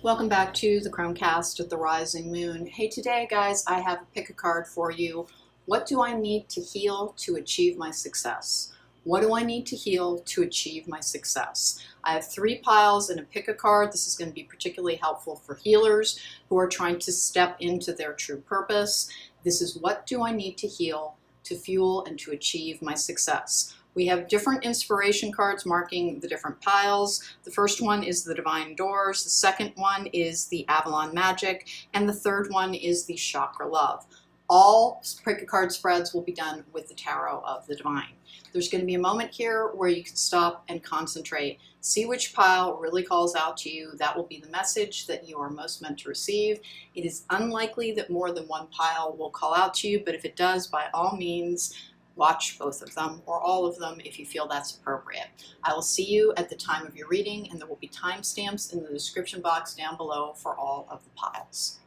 Welcome back to the Chromecast at the Rising Moon. Hey, today, guys, I have a pick a card for you. What do I need to heal to achieve my success? What do I need to heal to achieve my success? I have 3 piles and a pick a card. This is going to be particularly helpful for healers who are trying to step into their true purpose. This is what do I need to heal to fuel and to achieve my success. We have different inspiration cards marking the different piles. The first one is the Divine Doors, the second one is the Avalon Magic, and the third one is the Chakra Love. All pick a card spreads will be done with the Tarot of the Divine. There's going to be a moment here where you can stop and concentrate. See which pile really calls out to you. That will be the message that you are most meant to receive. It is unlikely that more than one pile will call out to you, but if it does, by all means, watch both of them or all of them if you feel that's appropriate. I will see you at the time of your reading, and there will be timestamps in the description box down below for all of the piles.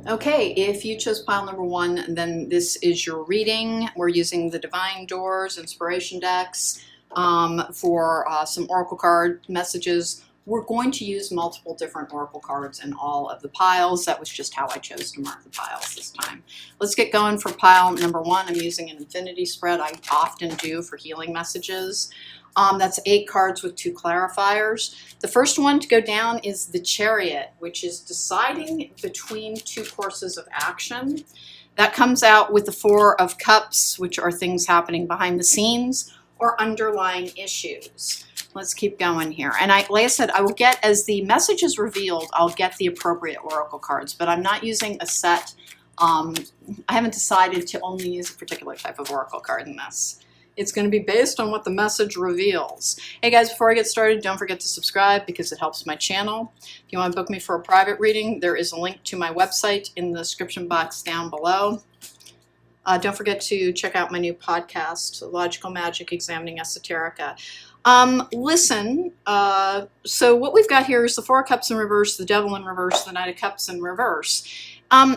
Okay, if you chose pile number 1, then this is your reading. We're using the Divine Doors Inspiration decks for some oracle card messages. We're going to use multiple different oracle cards in all of the piles. That was just how I chose to mark the piles this time. Let's get going for pile number 1. I'm using an infinity spread. I often do for healing messages. That's 8 cards with 2 clarifiers. The first one to go down is the Chariot, which is deciding between 2 courses of action. That comes out with the 4 of Cups, which are things happening behind the scenes or underlying issues. Let's keep going here. And like I said, I will get, as the message is revealed, I'll get the appropriate oracle cards, but I'm not using a set. I haven't decided to only use a particular type of oracle card in this. It's going to be based on what the message reveals. Hey guys, before I get started, don't forget to subscribe because it helps my channel. If you want to book me for a private reading, there is a link to my website in the description box down below. Don't forget to check out my new podcast, Logical Magic Examining Esoterica. So what we've got here is the 4 of Cups in reverse, the Devil in reverse, the Knight of Cups in reverse.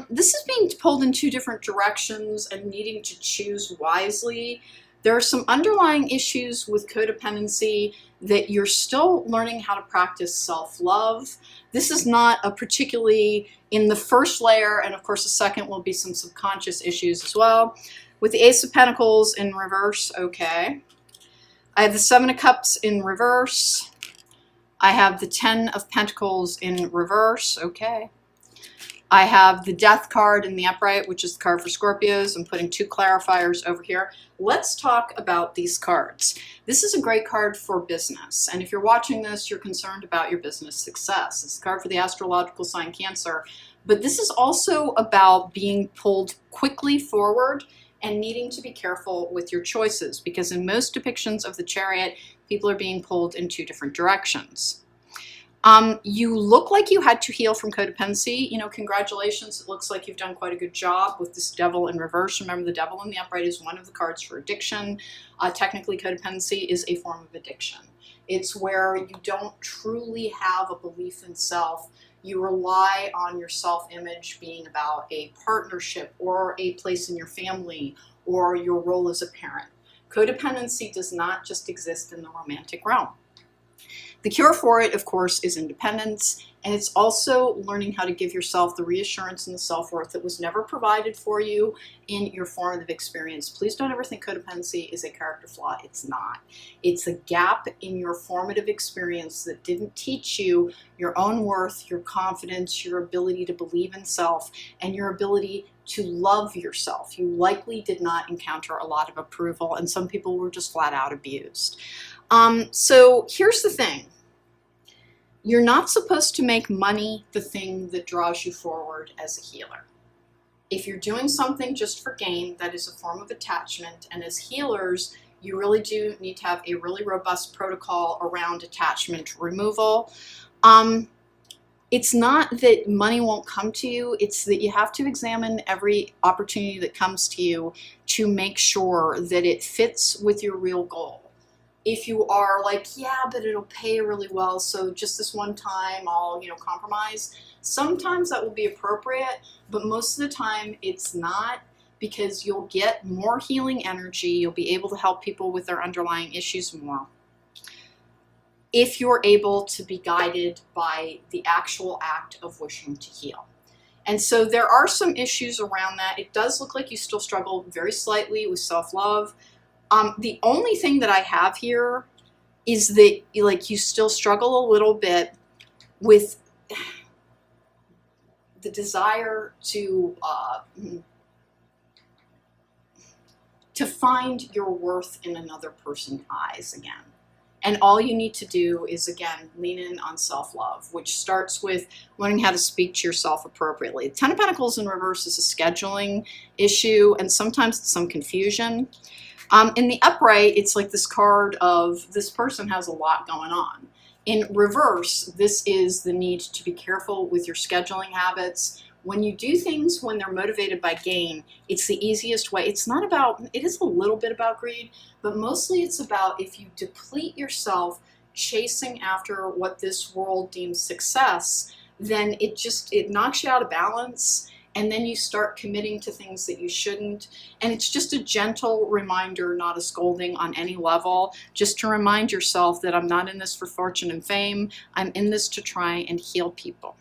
This is being pulled in 2 different directions and needing to choose wisely. There are some underlying issues with codependency that you're still learning how to practice self-love. This is not a particularly in the first layer, and of course the second will be some subconscious issues as well. With the Ace of Pentacles in reverse, okay. I have the 7 of Cups in reverse. I have the 10 of Pentacles in reverse, okay. I have the Death card in the upright, which is the card for Scorpios. I'm putting 2 clarifiers over here. Let's talk about these cards. This is a great card for business. And if you're watching this, you're concerned about your business success. It's the card for the astrological sign Cancer. But this is also about being pulled quickly forward and needing to be careful with your choices, because in most depictions of the Chariot, people are being pulled in 2 different directions. You look like you had to heal from codependency. You know, congratulations. It looks like you've done quite a good job with this Devil in reverse. Remember, the Devil in the upright is one of the cards for addiction. Technically, codependency is a form of addiction. It's where you don't truly have a belief in self. You rely on your self-image being about a partnership or a place in your family or your role as a parent. Codependency does not just exist in the romantic realm. The cure for it, of course, is independence, and it's also learning how to give yourself the reassurance and the self-worth that was never provided for you in your formative experience. Please don't ever think codependency is a character flaw. It's not. It's a gap in your formative experience that didn't teach you your own worth, your confidence, your ability to believe in self, and your ability to love yourself. You likely did not encounter a lot of approval, and some people were just flat out abused. So here's the thing. You're not supposed to make money the thing that draws you forward as a healer. If you're doing something just for gain, that is a form of attachment, and as healers, you really do need to have a really robust protocol around attachment removal. It's not that money won't come to you, it's that you have to examine every opportunity that comes to you to make sure that it fits with your real goal. If you are like, yeah, but it'll pay really well, so just this one time I'll, compromise. Sometimes that will be appropriate, but most of the time it's not, because you'll get more healing energy. You'll be able to help people with their underlying issues more if you're able to be guided by the actual act of wishing to heal. And so there are some issues around that. It does look like you still struggle very slightly with self-love. The only thing that I have here is that you still struggle a little bit with the desire to find your worth in another person's eyes again. And all you need to do is, again, lean in on self-love, which starts with learning how to speak to yourself appropriately. Ten of Pentacles in reverse is a scheduling issue, and sometimes it's some confusion. In the upright, it's like this card of this person has a lot going on. In reverse, this is the need to be careful with your scheduling habits. When you do things when they're motivated by gain, it's the easiest way. It is a little bit about greed, but mostly it's about, if you deplete yourself chasing after what this world deems success, then it knocks you out of balance. And then you start committing to things that you shouldn't. And it's just a gentle reminder, not a scolding on any level, just to remind yourself that I'm not in this for fortune and fame. I'm in this to try and heal people.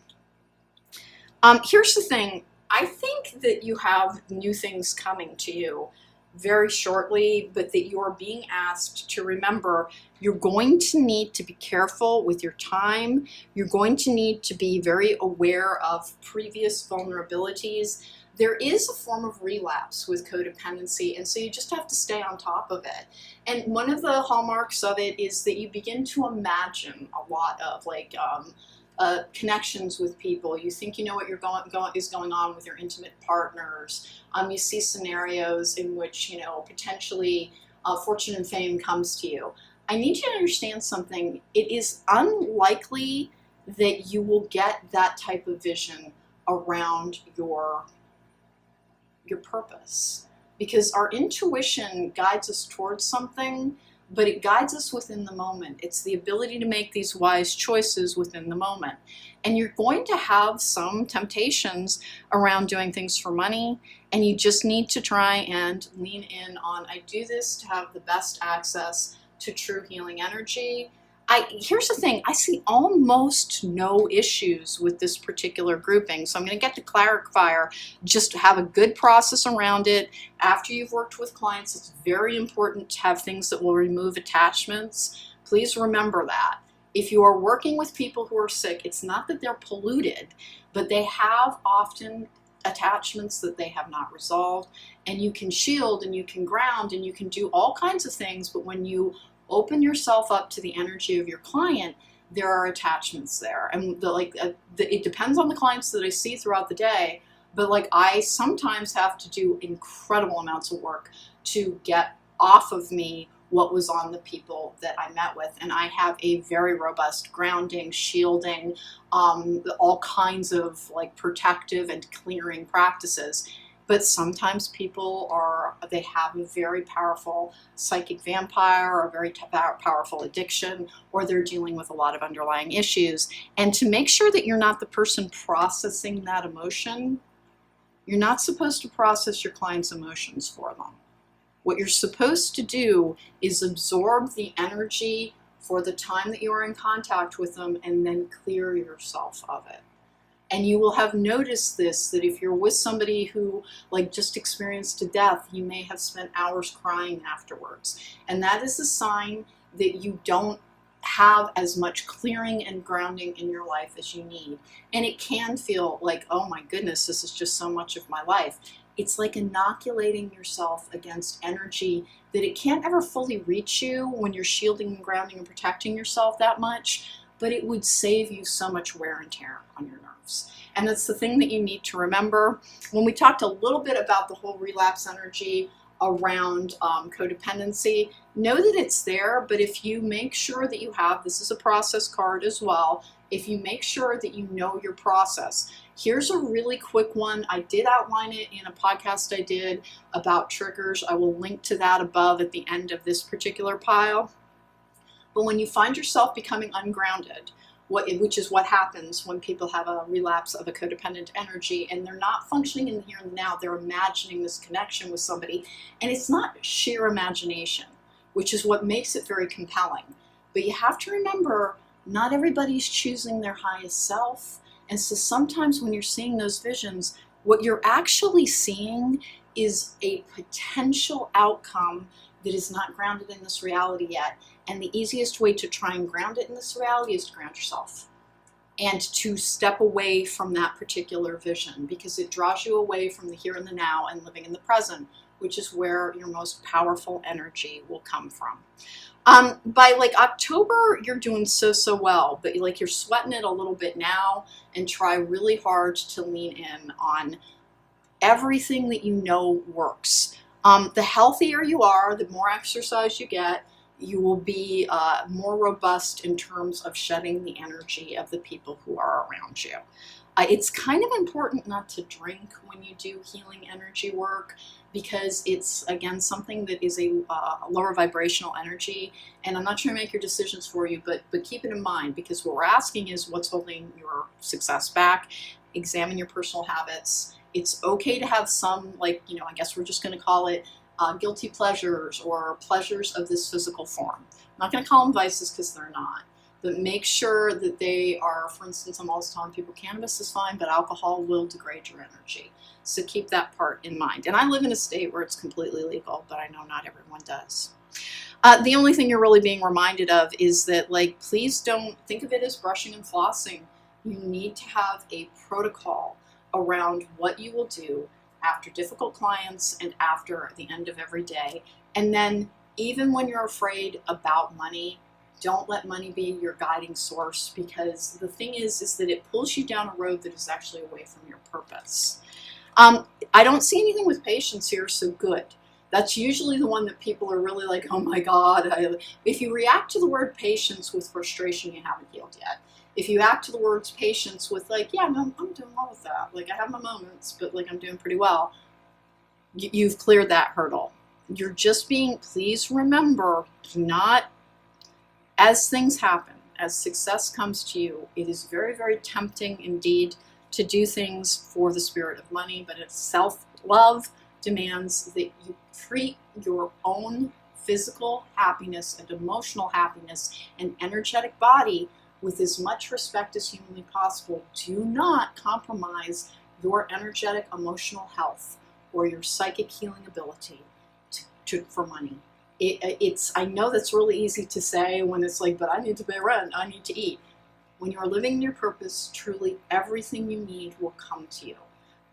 Here's the thing. I think that you have new things coming to you very shortly, but that you are being asked to remember you're going to need to be careful with your time. You're going to need to be very aware of previous vulnerabilities. There is a form of relapse with codependency, and so you just have to stay on top of it. And one of the hallmarks of it is that you begin to imagine a lot of connections with people. You think you know what is going on with your intimate partners. You see scenarios in which potentially fortune and fame comes to you. I need you to understand something. It is unlikely that you will get that type of vision around your purpose, because our intuition guides us towards something, but it guides us within the moment. It's the ability to make these wise choices within the moment. And you're going to have some temptations around doing things for money, and you just need to try and lean in on, I do this to have the best access to true healing energy. Here's the thing, I see almost no issues with this particular grouping. So I'm going to get the clarifier, just to have a good process around it. After you've worked with clients, it's very important to have things that will remove attachments. Please remember that. If you are working with people who are sick, it's not that they're polluted, but they have often attachments that they have not resolved. And you can shield and you can ground and you can do all kinds of things, but when you open yourself up to the energy of your client, there are attachments there. And it depends on the clients that I see throughout the day, but I sometimes have to do incredible amounts of work to get off of me what was on the people that I met with. And I have a very robust grounding, shielding, all kinds of protective and clearing practices. But sometimes people they have a very powerful psychic vampire or a very powerful addiction, or they're dealing with a lot of underlying issues. And to make sure that you're not the person processing that emotion, you're not supposed to process your client's emotions for them. What you're supposed to do is absorb the energy for the time that you are in contact with them and then clear yourself of it. And you will have noticed this, that if you're with somebody who just experienced a death, you may have spent hours crying afterwards. And that is a sign that you don't have as much clearing and grounding in your life as you need. And it can feel like, oh my goodness, this is just so much of my life. It's like inoculating yourself against energy that it can't ever fully reach you when you're shielding and grounding and protecting yourself that much, but it would save you so much wear and tear on your nerves. And that's the thing that you need to remember. When we talked a little bit about the whole relapse energy around codependency, know that it's there, but if you make sure that you have, this is a process card as well, if you make sure that you know your process. Here's a really quick one. I did outline it in a podcast I did about triggers. I will link to that above at the end of this particular pile. But when you find yourself becoming ungrounded, which is what happens when people have a relapse of a codependent energy and they're not functioning in the here and the now, they're imagining this connection with somebody, and it's not sheer imagination, which is what makes it very compelling. But you have to remember, not everybody's choosing their highest self, and so sometimes when you're seeing those visions, what you're actually seeing is a potential outcome that is not grounded in this reality yet. And the easiest way to try and ground it in this reality is to ground yourself and to step away from that particular vision, because it draws you away from the here and the now and living in the present, which is where your most powerful energy will come from. By like October, you're doing so well, but like you're sweating it a little bit now, and try really hard to lean in on everything that you know works. The healthier you are, the more exercise you get, you will be more robust in terms of shedding the energy of the people who are around you. It's kind of important not to drink when you do healing energy work, because it's, again, something that is a lower vibrational energy. And I'm not trying to make your decisions for you, but keep it in mind, because what we're asking is what's holding your success back. Examine your personal habits. It's okay to have some, like, I guess we're just going to call it guilty pleasures or pleasures of this physical form. I'm not going to call them vices, because they're not. But make sure that they are, for instance, I'm always telling people cannabis is fine, but alcohol will degrade your energy. So keep that part in mind. And I live in a state where it's completely legal, but I know not everyone does. The only thing you're really being reminded of is that, like, please don't think of it as brushing and flossing. You need to have a protocol around what you will do after difficult clients and after the end of every day. And then even when you're afraid about money, don't let money be your guiding source, because the thing is that it pulls you down a road that is actually away from your purpose. I don't see anything with patience here, so good. That's usually the one that people are really like, oh my God. If you react to the word patience with frustration, you haven't healed yet. If you act to the words patience with like, yeah, no, I'm doing well with that. Like, I have my moments, but like I'm doing pretty well. You've cleared that hurdle. You're just being, please remember, do not, as things happen, as success comes to you, it is very, very tempting indeed to do things for the spirit of money, but it's self-love demands that you treat your own physical happiness and emotional happiness and energetic body with as much respect as humanly possible. Do not compromise your energetic emotional health or your psychic healing ability for money. I know that's really easy to say when it's like, but I need to pay rent, I need to eat. When you're living in your purpose, truly everything you need will come to you.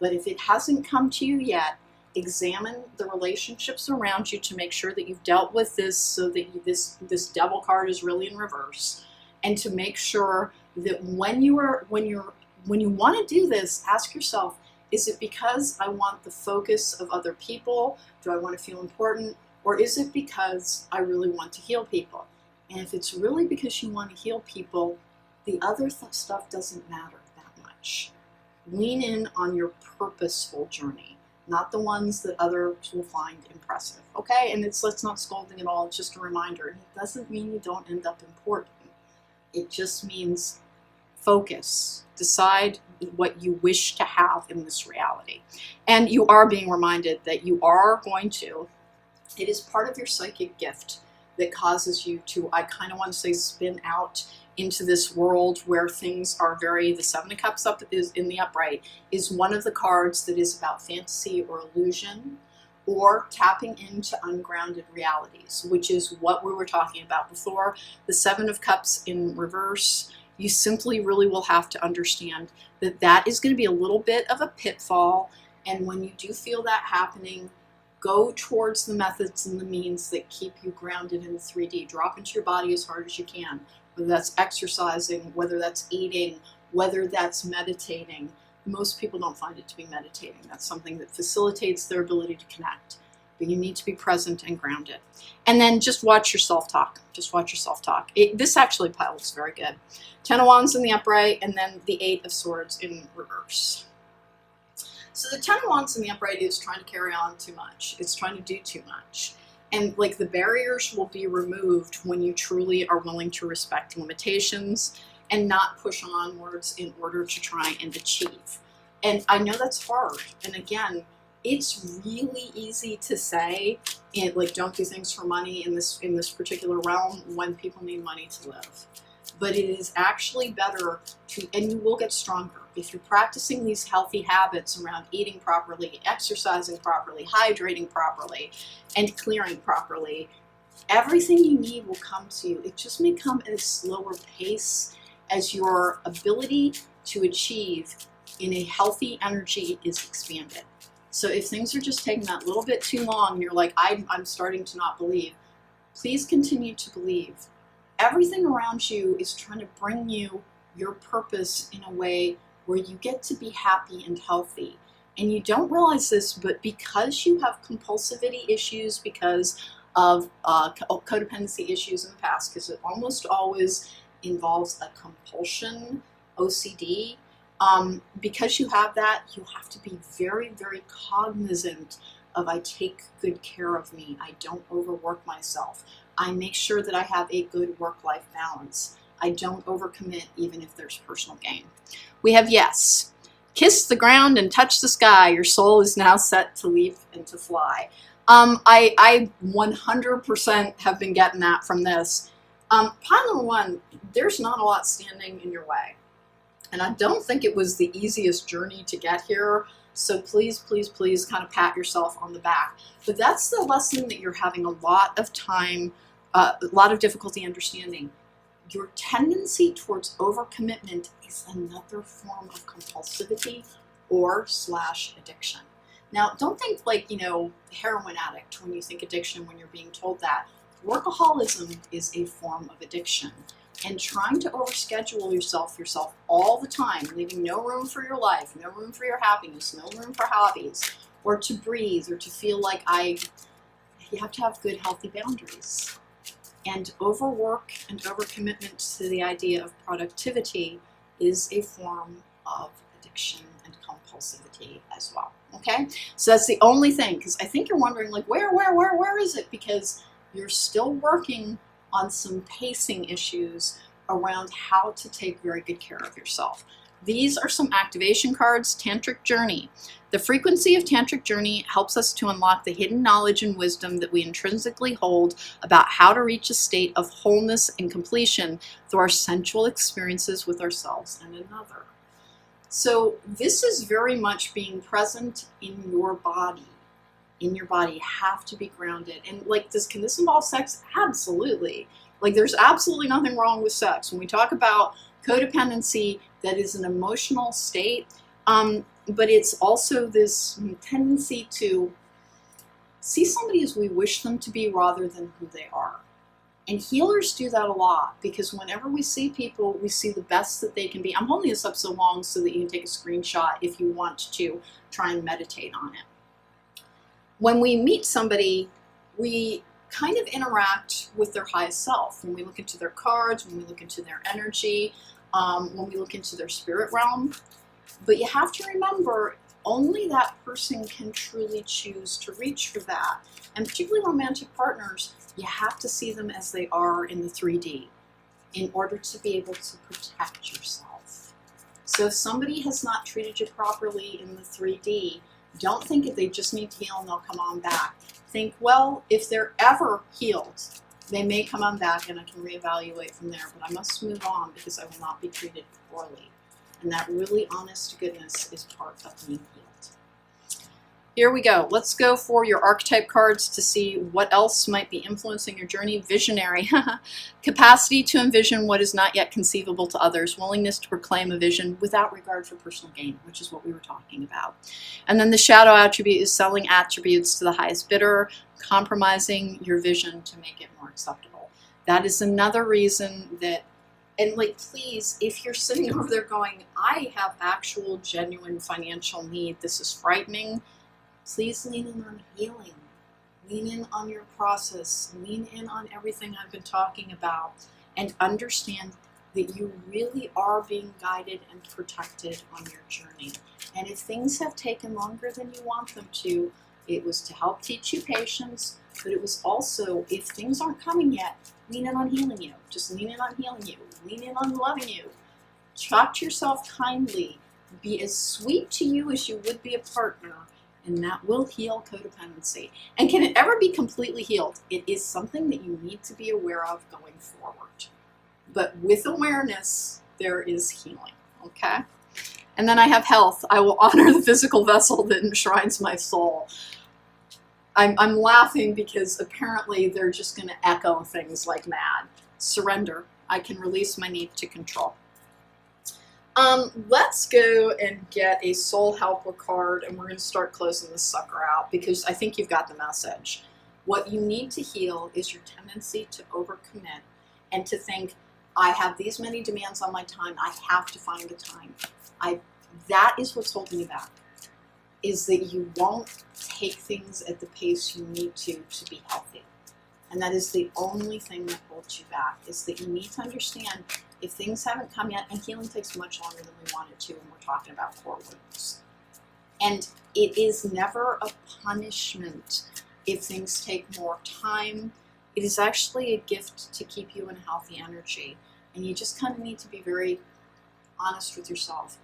But if it hasn't come to you yet, examine the relationships around you to make sure that you've dealt with this, so that this devil card is really in reverse, and to make sure that when you want to do this, ask yourself, is it because I want the focus of other people? Do I want to feel important? Or is it because I really want to heal people? And if it's really because you want to heal people, the other stuff doesn't matter that much. Lean in on your purposeful journey, not the ones that others will find impressive, okay? And let's not scolding at all, it's just a reminder. It doesn't mean you don't end up important. It just means focus. Decide what you wish to have in this reality. And you are being reminded that you are going to, it is part of your psychic gift that causes you to, I kind of want to say, spin out into this world where things are very, the Seven of Cups up is in the upright, is one of the cards that is about fantasy or illusion, or tapping into ungrounded realities, which is what we were talking about before. The Seven of Cups in reverse, you simply really will have to understand that that is going to be a little bit of a pitfall. And when you do feel that happening, go towards the methods and the means that keep you grounded in the 3D. Drop into your body as hard as you can, whether that's exercising, whether that's eating, whether that's meditating. Most people don't find it to be meditating. That's something that facilitates their ability to connect. But you need to be present and grounded. And then just watch your self-talk. Just watch your self-talk. This actually pilots very good. 10 of Wands in the upright, and then the 8 of Swords in reverse. So the 10 of Wands in the upright is trying to carry on too much. It's trying to do too much. And like the barriers will be removed when you truly are willing to respect limitations and not push onwards in order to try and achieve. And I know that's hard. And again, it's really easy to say, like, don't do things for money in this particular realm when people need money to live. But it is actually better to, and you will get stronger if you're practicing these healthy habits around eating properly, exercising properly, hydrating properly, and clearing properly. Everything you need will come to you. It just may come at a slower pace as your ability to achieve in a healthy energy is expanded. So if things are just taking that little bit too long, and you're like, I'm starting to not believe, please continue to believe. Everything around you is trying to bring you your purpose in a way where you get to be happy and healthy. And you don't realize this, but because you have compulsivity issues, because of codependency issues in the past, because it almost always involves a compulsion, OCD, because you have that, you have to be very, very cognizant of, I take good care of me. I don't overwork myself. I make sure that I have a good work-life balance. I don't overcommit even if there's personal gain. We have yes. Kiss the ground and touch the sky. Your soul is now set to leap and to fly. I 100% have been getting that from this. Pile number one, there's not a lot standing in your way. And I don't think it was the easiest journey to get here. So please, please, please kind of pat yourself on the back. But that's the lesson that you're having a lot of time, a lot of difficulty understanding. Your tendency towards overcommitment is another form of compulsivity or / addiction. Now, don't think like, heroin addict when you think addiction, when you're being told that. Workaholism is a form of addiction. And trying to overschedule yourself all the time, leaving no room for your life, no room for your happiness, no room for hobbies, or to breathe, or to feel like you have to have good, healthy boundaries. And overwork and overcommitment to the idea of productivity is a form of addiction and compulsivity as well. Okay? So that's the only thing, because I think you're wondering, like, where is it? Because you're still working on some pacing issues around how to take very good care of yourself. These are some activation cards. Tantric Journey. The frequency of Tantric Journey helps us to unlock the hidden knowledge and wisdom that we intrinsically hold about how to reach a state of wholeness and completion through our sensual experiences with ourselves and another. So this is very much being present in your body. In your body, you have to be grounded. And like, can this involve sex? Absolutely. Like, there's absolutely nothing wrong with sex. When we talk about codependency, that is an emotional state, but it's also this tendency to see somebody as we wish them to be rather than who they are. And healers do that a lot, because whenever we see people, we see the best that they can be. I'm holding this up so long so that you can take a screenshot if you want to try and meditate on it. When we meet somebody, we kind of interact with their highest self. When we look into their cards, when we look into their energy, when we look into their spirit realm. But you have to remember, only that person can truly choose to reach for that. And particularly romantic partners, you have to see them as they are in the 3D in order to be able to protect yourself. So if somebody has not treated you properly in the 3D, don't think that they just need to heal and they'll come on back. Think, well, if they're ever healed, they may come on back and I can reevaluate from there, but I must move on because I will not be treated poorly. And that really honest to goodness is part of being healed. Here we go. Let's go for your archetype cards to see what else might be influencing your journey. Visionary. Capacity to envision what is not yet conceivable to others. Willingness to proclaim a vision without regard for personal gain, which is what we were talking about. And then the shadow attribute is selling attributes to the highest bidder, compromising your vision to make it more acceptable. That is another reason that, and like, please, if you're sitting over there going, I have actual genuine financial need, this is frightening, please lean in on healing. Lean in on your process. Lean in on everything I've been talking about. And understand that you really are being guided and protected on your journey. And if things have taken longer than you want them to, It was to help teach you patience, but it was also, if things aren't coming yet, lean in on healing you. Just lean in on healing you. Lean in on loving you. Talk to yourself kindly. Be as sweet to you as you would be a partner, and that will heal codependency. And can it ever be completely healed? It is something that you need to be aware of going forward. But with awareness, there is healing, okay? And then I have health. I will honor the physical vessel that enshrines my soul. I'm laughing because apparently they're just going to echo things like mad. Surrender. I can release my need to control. Let's go and get a soul helper card, and we're going to start closing this sucker out because I think you've got the message. What you need to heal is your tendency to overcommit and to think, I have these many demands on my time, I have to find the time. That is what's holding you back, is that you won't take things at the pace you need to be healthy. And that is the only thing that holds you back, is that you need to understand if things haven't come yet, and healing takes much longer than we want it to when we're talking about core wounds. And it is never a punishment if things take more time. It is actually a gift to keep you in a healthy energy. And you just kind of need to be very honest with yourself.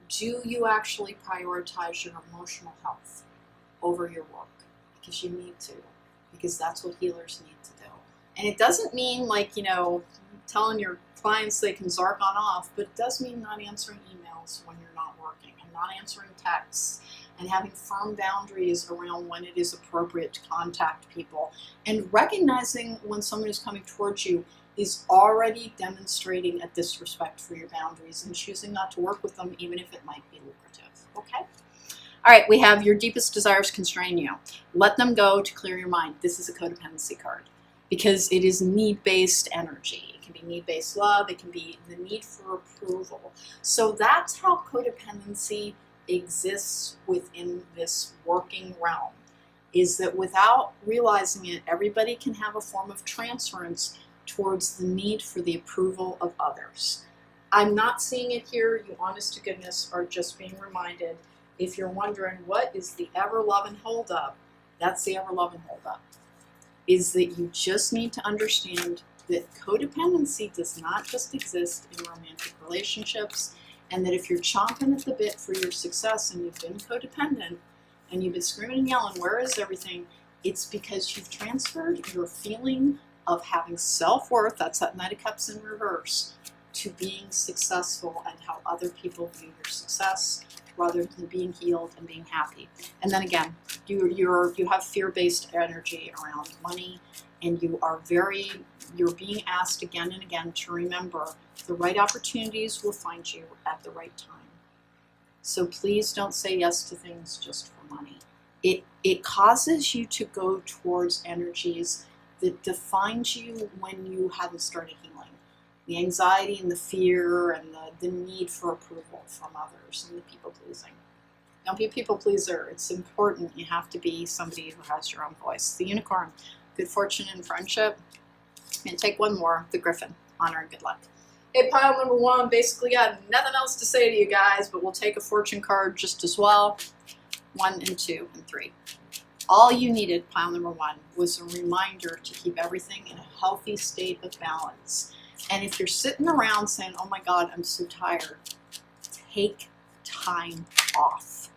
Do you actually prioritize your emotional health over your work? Because you need to. Because that's what healers need to do. And it doesn't mean like, telling your clients they can zark on off, but it does mean not answering emails when you're not working, and not answering texts, and having firm boundaries around when it is appropriate to contact people, and recognizing when someone is coming towards you is already demonstrating a disrespect for your boundaries and choosing not to work with them even if it might be lucrative. Okay? All right, we have your deepest desires constrain you. Let them go to clear your mind. This is a codependency card because it is need-based energy. It can be need-based love. It can be the need for approval. So that's how codependency exists within this working realm, is that without realizing it, everybody can have a form of transference towards the need for the approval of others. I'm not seeing it here. You honest to goodness are just being reminded. If you're wondering what is the ever-loving holdup, that's the ever-loving holdup, is that you just need to understand that codependency does not just exist in romantic relationships, and that if you're chomping at the bit for your success and you've been codependent and you've been screaming and yelling, where is everything? It's because you've transferred your feeling of having self-worth, that's that Knight of Cups in reverse, to being successful and how other people view your success, rather than being healed and being happy. And then again, you have fear-based energy around money, and you're being asked again and again to remember the right opportunities will find you at the right time. So please don't say yes to things just for money. It causes you to go towards energies that defines you when you haven't started healing. The anxiety and the fear and the need for approval from others and the people pleasing. Don't be a people pleaser. It's important. You have to be somebody who has your own voice. The unicorn, good fortune and friendship. And take one more, the griffin, honor and good luck. Hey, pile number one, basically got nothing else to say to you guys, but we'll take a fortune card just as well. 1 and 2 and 3. All you needed, pile number one, was a reminder to keep everything in a healthy state of balance. And if you're sitting around saying, oh my God, I'm so tired, take time off.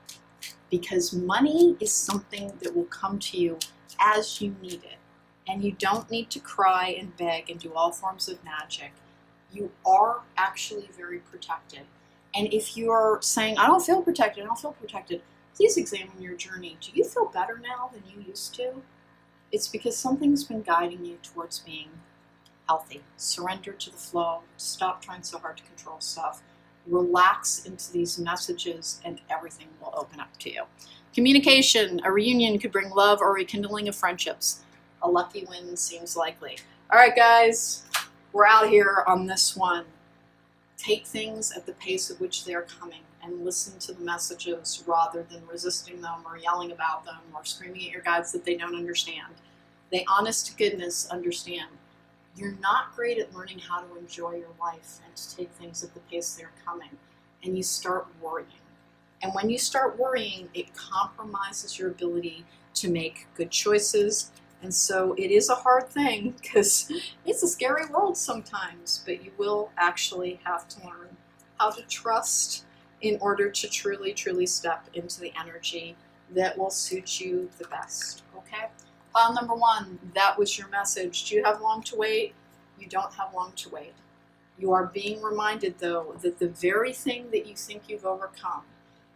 Because money is something that will come to you as you need it. And you don't need to cry and beg and do all forms of magic. You are actually very protected. And if you're saying, I don't feel protected, please examine your journey. Do you feel better now than you used to? It's because something's been guiding you towards being healthy. Surrender to the flow. Stop trying so hard to control stuff. Relax into these messages and everything will open up to you. Communication. A reunion could bring love or rekindling of friendships. A lucky win seems likely. All right, guys, we're out here on this one. Take things at the pace at which they're coming and listen to the messages rather than resisting them or yelling about them or screaming at your guides that they don't understand. They honest to goodness understand. You're not great at learning how to enjoy your life and to take things at the pace they're coming, and you start worrying. And when you start worrying, it compromises your ability to make good choices. And so it is a hard thing because it's a scary world sometimes, but you will actually have to learn how to trust in order to truly, truly step into the energy that will suit you the best, okay? Pile number 1, that was your message. Do you have long to wait? You don't have long to wait. You are being reminded, though, that the very thing that you think you've overcome,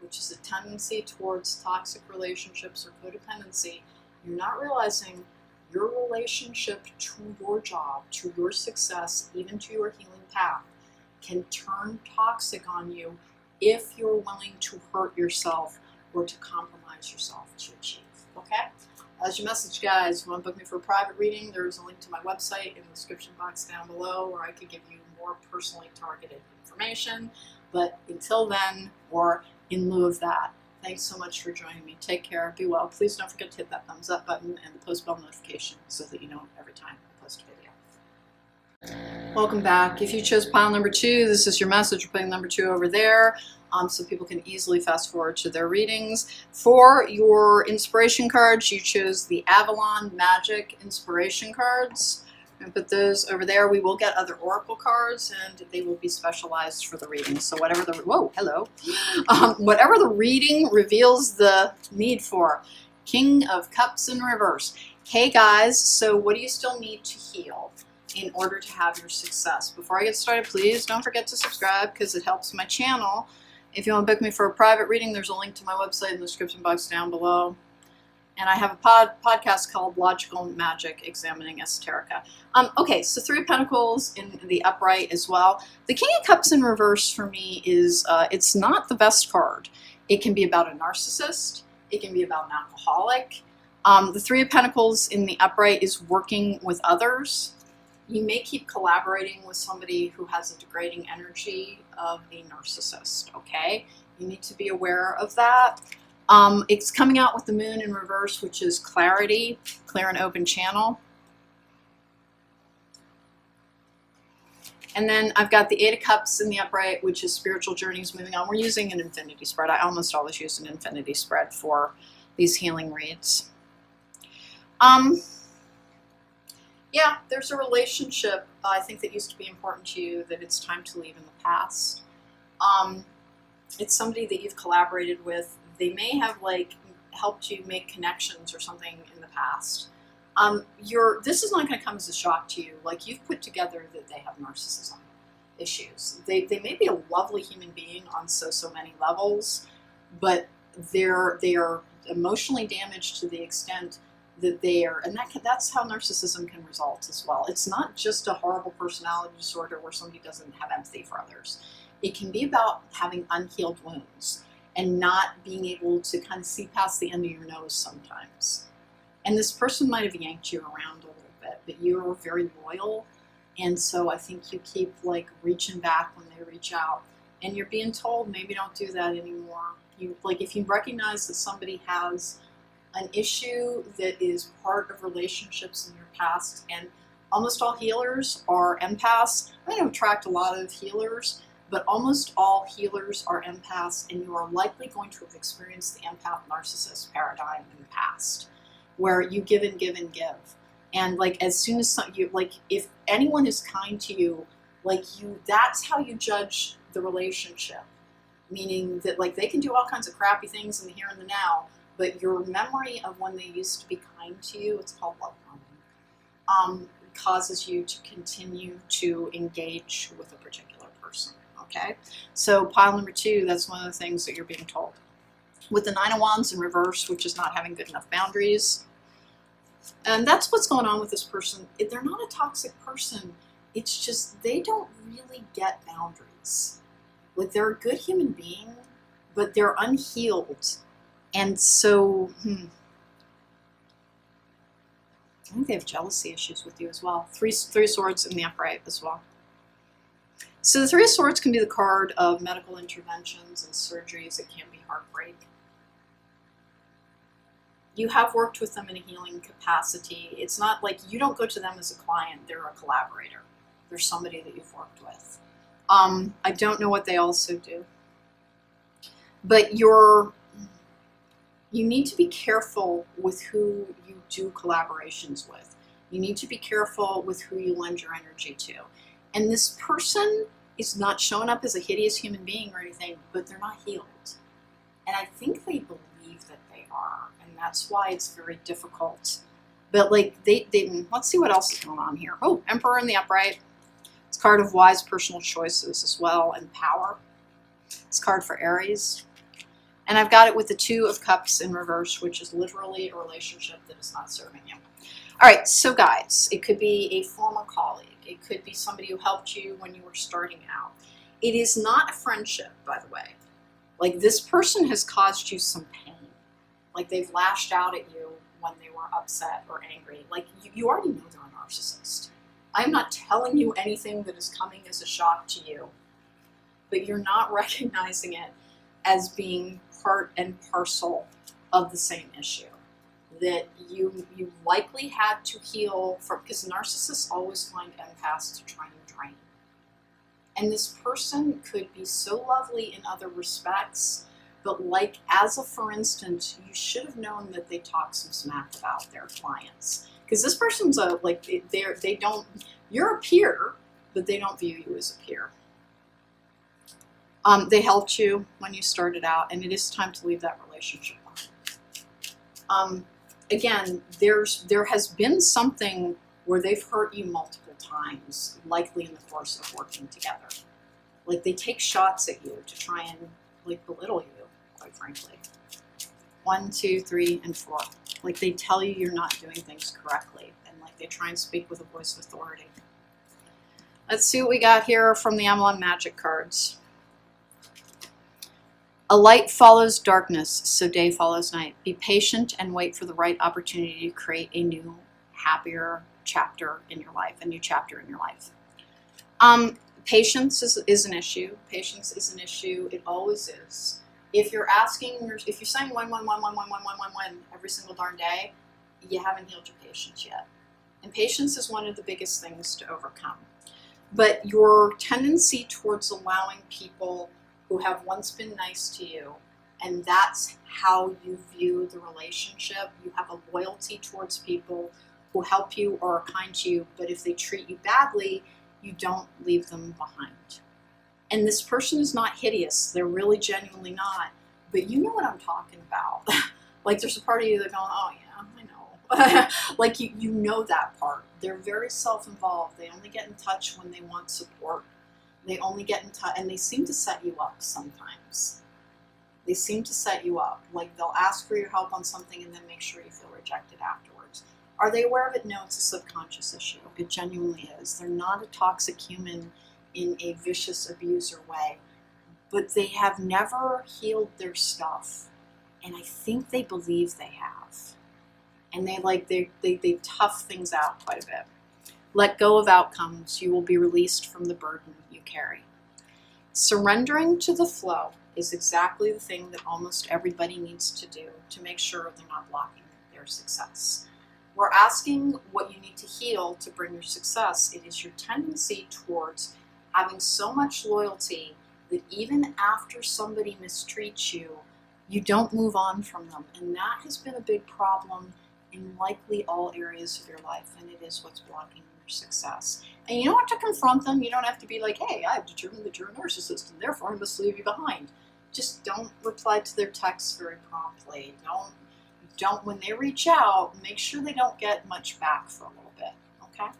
which is a tendency towards toxic relationships or codependency, you're not realizing your relationship to your job, to your success, even to your healing path, can turn toxic on you if you're willing to hurt yourself or to compromise yourself to achieve, okay? As your message, guys, if you want to book me for a private reading, there's a link to my website in the description box down below where I could give you more personally targeted information. But until then, or in lieu of that, thanks so much for joining me. Take care. Be well. Please don't forget to hit that thumbs up button and the post bell notification so that you know every time I post a video. Welcome back. If you chose pile number 2, this is your message. We're putting number 2 over there so people can easily fast forward to their readings. For your inspiration cards, you chose the Avalon Magic Inspiration cards. And put those over there. We will get other oracle cards, and they will be specialized for the reading. So whatever the whatever the reading reveals the need for. King of Cups in reverse. Hey guys, so what do you still need to heal in order to have your success? Before I get started, please don't forget to subscribe because it helps my channel. If you want to book me for a private reading, there's a link to my website in the description box down below. And I have a podcast called Logical Magic Examining Esoterica. Okay, so 3 of Pentacles in the upright as well. The King of Cups in reverse for me is, it's not the best card. It can be about a narcissist. It can be about an alcoholic. The 3 of Pentacles in the upright is working with others. You may keep collaborating with somebody who has a degrading energy of a narcissist, okay? You need to be aware of that. It's coming out with the moon in reverse, which is clarity, clear and open channel. And then I've got the 8 of Cups in the upright, which is spiritual journeys moving on. We're using an infinity spread. I almost always use an infinity spread for these healing reads. Yeah, there's a relationship I think that used to be important to you that it's time to leave in the past. It's somebody that you've collaborated with. They may have helped you make connections or something in the past. This is not going to come as a shock to you. You've put together that they have narcissism issues. They may be a lovely human being on so many levels, but they are emotionally damaged to the extent that they are, and that's how narcissism can result as well. It's not just a horrible personality disorder where somebody doesn't have empathy for others. It can be about having unhealed wounds and not being able to kind of see past the end of your nose sometimes. And this person might have yanked you around a little bit, but you're very loyal. And so I think you keep reaching back when they reach out. And you're being told, maybe don't do that anymore. If you recognize that somebody has an issue that is part of relationships in your past, and almost all healers are empaths. I don't attract a lot of healers, but almost all healers are empaths, and you are likely going to have experienced the empath narcissist paradigm in the past, where you give and give and give. And as soon as if anyone is kind to you, that's how you judge the relationship. Meaning that they can do all kinds of crappy things in the here and the now, but your memory of when they used to be kind to you, it's called love bombing, causes you to continue to engage with a particular person. Okay, so pile number 2, that's one of the things that you're being told. With the 9 of Wands in reverse, which is not having good enough boundaries. And that's what's going on with this person. They're not a toxic person. It's just they don't really get boundaries. They're a good human being, but they're unhealed. And so, I think they have jealousy issues with you as well. Three swords in the upright as well. So the 3 of Swords can be the card of medical interventions and surgeries. It can be heartbreak. You have worked with them in a healing capacity. It's not you don't go to them as a client. They're a collaborator. They're somebody that you've worked with. I don't know what they also do. But you need to be careful with who you do collaborations with. You need to be careful with who you lend your energy to. And this person is not showing up as a hideous human being or anything, but they're not healed. And I think they believe that they are. And that's why it's very difficult. But like let's see what else is going on here. Oh, Emperor in the upright. It's a card of wise personal choices as well, and power. It's a card for Aries. And I've got it with the Two of Cups in reverse, which is literally a relationship that is not serving you. All right, so guys, it could be a former colleague. It could be somebody who helped you when you were starting out. It is not a friendship, by the way. Like, this person has caused you some pain. Like, they've lashed out at you when they were upset or angry. Like, you already know they're a narcissist. I'm not telling you anything that is coming as a shock to you, but you're not recognizing it as being part and parcel of the same issue that you likely had to heal from, because narcissists always find empaths to try and drain. And this person could be so lovely in other respects, but like, for instance, you should have known that they talk some smack about their clients. Because this person's you're a peer, but they don't view you as a peer. They helped you when you started out, and it is time to leave that relationship on. Again, there has been something where they've hurt you multiple times, likely in the course of working together. Like, they take shots at you to try and like belittle you, quite frankly. 1, 2, 3, and 4. Like, they tell you you're not doing things correctly, and like they try and speak with a voice of authority. Let's see what we got here from the Avalon Magic cards. A light follows darkness, so day follows night. Be patient and wait for the right opportunity to create a new, happier chapter in your life, a new chapter in your life. Patience is an issue. Patience is an issue. It always is. If you're saying when every single darn day, you haven't healed your patience yet. And patience is one of the biggest things to overcome. But your tendency towards allowing people who have once been nice to you, and that's how you view the relationship. You have a loyalty towards people who help you or are kind to you, but if they treat you badly, you don't leave them behind. And this person is not hideous. They're really genuinely not. But you know what I'm talking about. Like, there's a part of you that's going, oh yeah, I know. Like, you know that part. They're very self-involved. They only get in touch when they want support. They only get in touch, and they seem to set you up sometimes. They seem to set you up. Like, they'll ask for your help on something and then make sure you feel rejected afterwards. Are they aware of it? No, it's a subconscious issue. It genuinely is. They're not a toxic human in a vicious abuser way, but they have never healed their stuff. And I think they believe they have. And they tough things out quite a bit. Let go of outcomes. You will be released from the burden you carry. Surrendering to the flow is exactly the thing that almost everybody needs to do to make sure they're not blocking their success. We're asking what you need to heal to bring your success. It is your tendency towards having so much loyalty that even after somebody mistreats you, you don't move on from them. And that has been a big problem in likely all areas of your life, and it is what's blocking your success. And you don't have to confront them. You don't have to be like, hey, I've determined that you're a narcissist, and therefore I must leave you behind. Just don't reply to their texts very promptly. Don't when they reach out, make sure they don't get much back for a little bit, okay?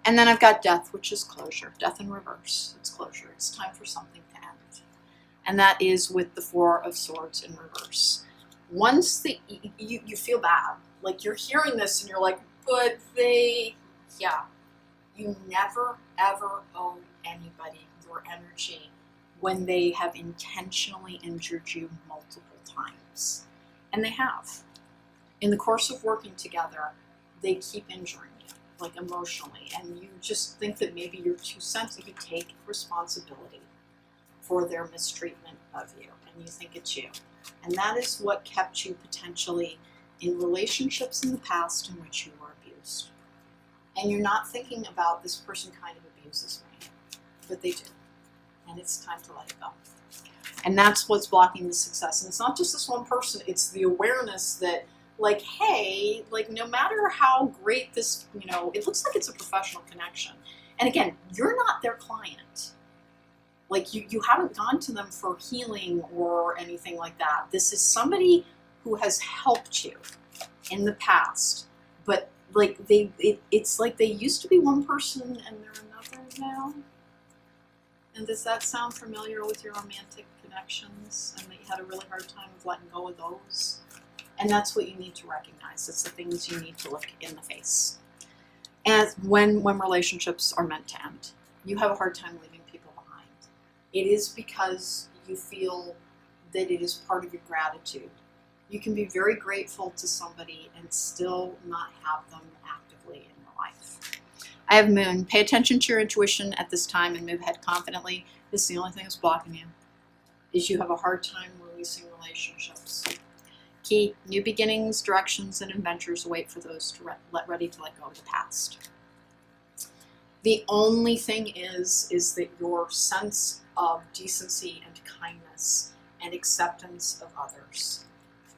And then I've got death, which is closure. Death in reverse. It's closure. It's time for something to end. And that is with the Four of Swords in reverse. Once you feel bad, like you're hearing this and you're like, but you never ever owe anybody your energy when they have intentionally injured you multiple times. And they have. In the course of working together, they keep injuring you, like emotionally, and you just think that maybe you're too sensitive. You take responsibility for their mistreatment of you, and you think it's you. And that is what kept you potentially in relationships in the past in which you were abused. And you're not thinking about this person kind of abuses me, but they do. And it's time to let it go. And that's what's blocking the success. And it's not just this one person, it's the awareness that, like, hey, like, no matter how great this, it looks like it's a professional connection. And again, you're not their client. Like, you haven't gone to them for healing or anything like that. This is somebody who has helped you in the past. But, like, it's like they used to be one person and they're another now. And does that sound familiar with your romantic connections, and that you had a really hard time of letting go of those? And that's what you need to recognize. It's the things you need to look in the face. And when relationships are meant to end, you have a hard time leaving people behind. It is because you feel that it is part of your gratitude. You can be very grateful to somebody and still not have them actively in your life. I have Moon. Pay attention to your intuition at this time and move ahead confidently. This is the only thing that's blocking you, is you have a hard time releasing relationships. Key, new beginnings, directions, and adventures await for those to ready to let go of the past. The only thing is that your sense of decency and kindness and acceptance of others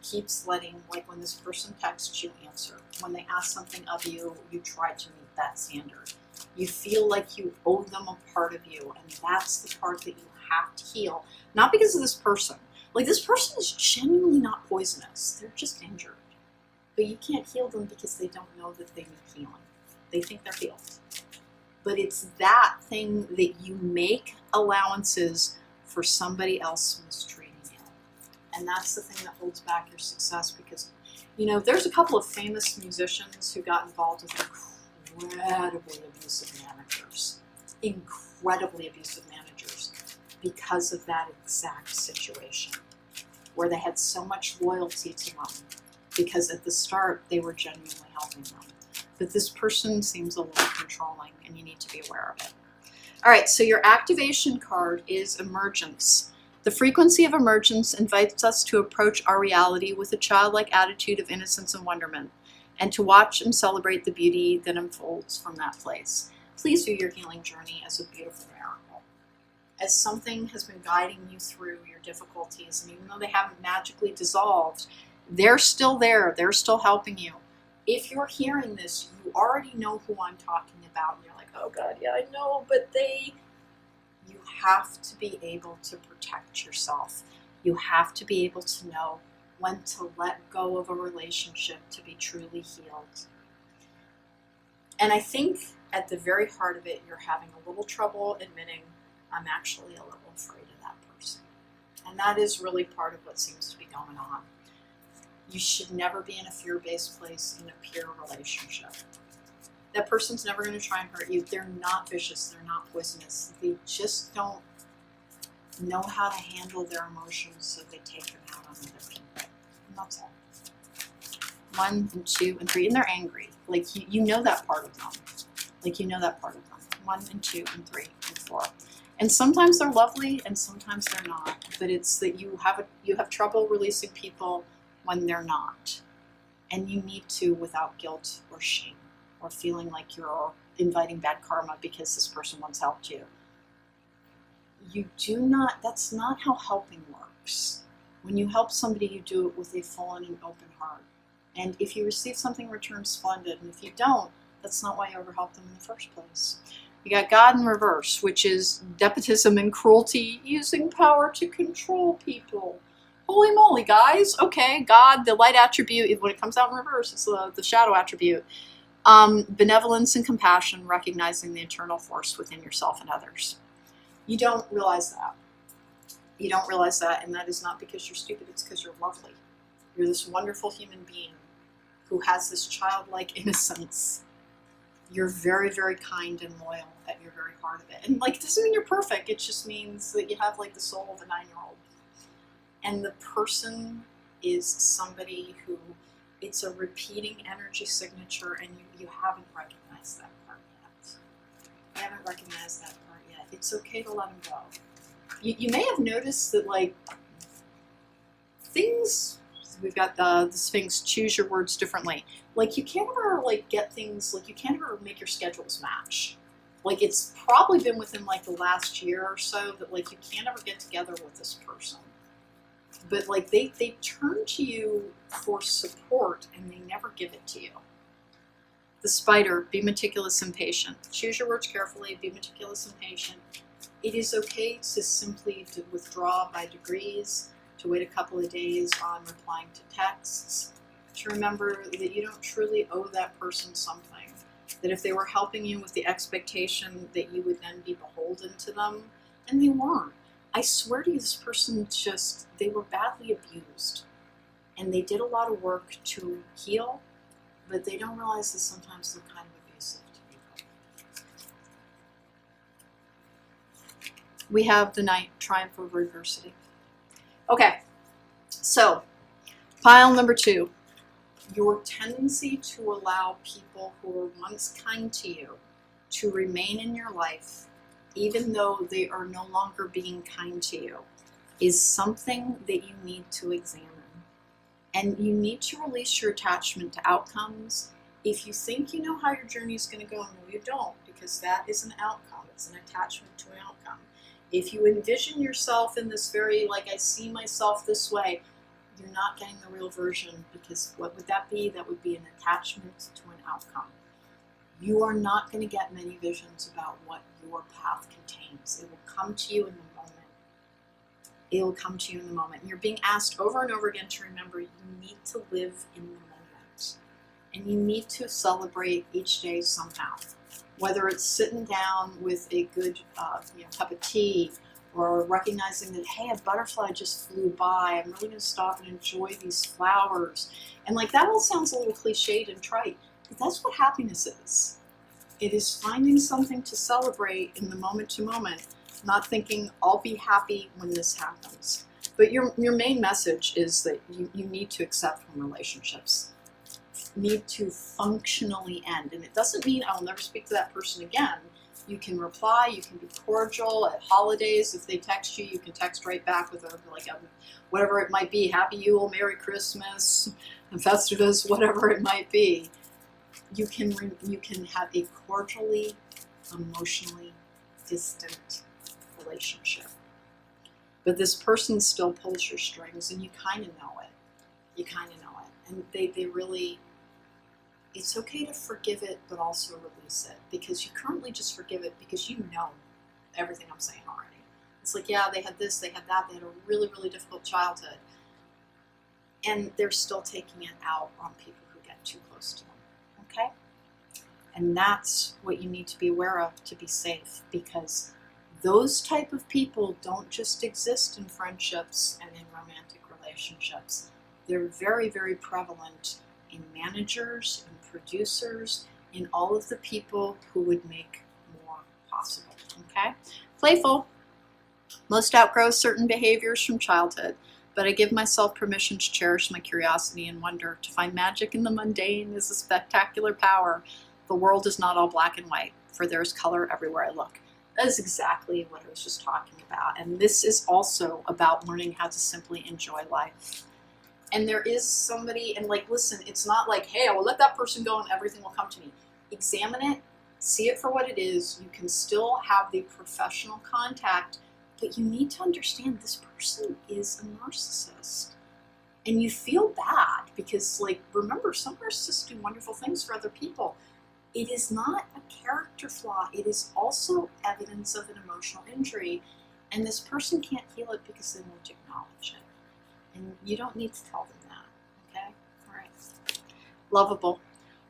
keeps letting, like when this person texts you, answer. When they ask something of you, you try to meet that standard. You feel like you owe them a part of you, and that's the part that you have to heal. Not because of this person. Like, this person is genuinely not poisonous. They're just injured. But you can't heal them because they don't know that they need healing. They think they're healed. But it's that thing that you make allowances for somebody else mistreating you. And that's the thing that holds back your success, because, there's a couple of famous musicians who got involved with incredibly abusive managers. Incredibly abusive managers. Because of that exact situation, where they had so much loyalty to them, because at the start they were genuinely helping them. But this person seems a little controlling, and you need to be aware of it. All right, so your activation card is Emergence. The frequency of emergence invites us to approach our reality with a childlike attitude of innocence and wonderment, and to watch and celebrate the beauty that unfolds from that place. Please view your healing journey as a beautiful miracle. As something has been guiding you through your difficulties, and even though they haven't magically dissolved, they're still there. They're still helping you. If you're hearing this, you already know who I'm talking about. And you're like, oh God, yeah, I know, but you have to be able to protect yourself. You have to be able to know when to let go of a relationship to be truly healed. And I think at the very heart of it, you're having a little trouble admitting, I'm actually a little afraid of that person. And that is really part of what seems to be going on. You should never be in a fear-based place in a peer relationship. That person's never going to try and hurt you. They're not vicious. They're not poisonous. They just don't know how to handle their emotions, so they take them out on other people. And that's all. 1 and 2 and 3. And they're angry. Like, you know that part of them. Like, you know that part of them. 1 and 2 and 3 and 4. And sometimes they're lovely and sometimes they're not. But it's that you have trouble releasing people when they're not. And you need to without guilt or shame or feeling like you're inviting bad karma because this person once helped you. That's not how helping works. When you help somebody, you do it with a full and an open heart. And if you receive something in return, splendid. And if you don't, that's not why you ever helped them in the first place. You got God in reverse, which is despotism and cruelty, using power to control people. Holy moly, guys. Okay, God, the light attribute, when it comes out in reverse, it's the shadow attribute. Benevolence and compassion, recognizing the internal force within yourself and others. You don't realize that. You don't realize that, and that is not because you're stupid, it's because you're lovely. You're this wonderful human being who has this childlike innocence. You're very, very kind and loyal at your very heart of it. And it doesn't mean you're perfect. It just means that you have the soul of a 9-year-old. And the person is somebody who, it's a repeating energy signature, and you haven't recognized that part yet. You haven't recognized that part yet. It's okay to let them go. You may have noticed that things, we've got the Sphinx, choose your words differently. You can't ever get things, you can't ever make your schedules match. Like, it's probably been within like the last year or so that like you can't ever get together with this person. But like they turn to you for support and they never give it to you. The Spider, be meticulous and patient. Choose your words carefully, be meticulous and patient. It is okay to simply to withdraw by degrees, to wait a couple of days on replying to texts, to remember that you don't truly owe that person something. That if they were helping you with the expectation that you would then be beholden to them, and they weren't. I swear to you, this person just, they were badly abused. And they did a lot of work to heal, but they don't realize that sometimes they're kind of abusive to people. We have the Knight, triumph over adversity. Okay, so pile number 2. Your tendency to allow people who were once kind to you to remain in your life, even though they are no longer being kind to you, is something that you need to examine. And you need to release your attachment to outcomes. If you think you know how your journey is going to go, no, you don't, because that is an outcome. It's an attachment to an outcome. If you envision yourself in this very, like, I see myself this way, you're not getting the real version, because what would that be? That would be an attachment to an outcome. You are not going to get many visions about what your path contains. It will come to you in the moment. It will come to you in the moment. And you're being asked over and over again to remember you need to live in the moment. And you need to celebrate each day somehow. Whether it's sitting down with a good cup of tea, or recognizing that, hey, a butterfly just flew by. I'm really going to stop and enjoy these flowers. And like, that all sounds a little cliched and trite, but that's what happiness is. It is finding something to celebrate in the moment to moment, not thinking, I'll be happy when this happens. But your main message is that you need to accept when relationships need to functionally end. And it doesn't mean I will never speak to that person again. You can reply, you can be cordial. At holidays, if they text you, you can text right back with a whatever it might be, Happy Yule, Merry Christmas, and Festivus, whatever it might be. You can have a cordially, emotionally distant relationship. But this person still pulls your strings, and you kind of know it. You kind of know it. And they really, it's okay to forgive it, but also release it. Because you currently just forgive it because you know everything I'm saying already. It's like, yeah, they had this, they had that, they had a really, really difficult childhood. And they're still taking it out on people who get too close to them. Okay? And that's what you need to be aware of to be safe, because those type of people don't just exist in friendships and in romantic relationships. They're very, very prevalent in managers and producers, in all of the people who would make more possible. Okay? Playful. Most outgrow certain behaviors from childhood, but I give myself permission to cherish my curiosity and wonder. To find magic in the mundane is a spectacular power. The world is not all black and white, for there is color everywhere I look. That is exactly what I was just talking about. And this is also about learning how to simply enjoy life. And there is somebody, and like, listen, it's not like, hey, I will let that person go and everything will come to me. Examine it, see it for what it is. You can still have the professional contact, but you need to understand this person is a narcissist. And you feel bad because, like, remember, some narcissists do wonderful things for other people. It is not a character flaw. It is also evidence of an emotional injury. And this person can't heal it because they won't acknowledge it. And you don't need to tell them that, okay? All right. Lovable.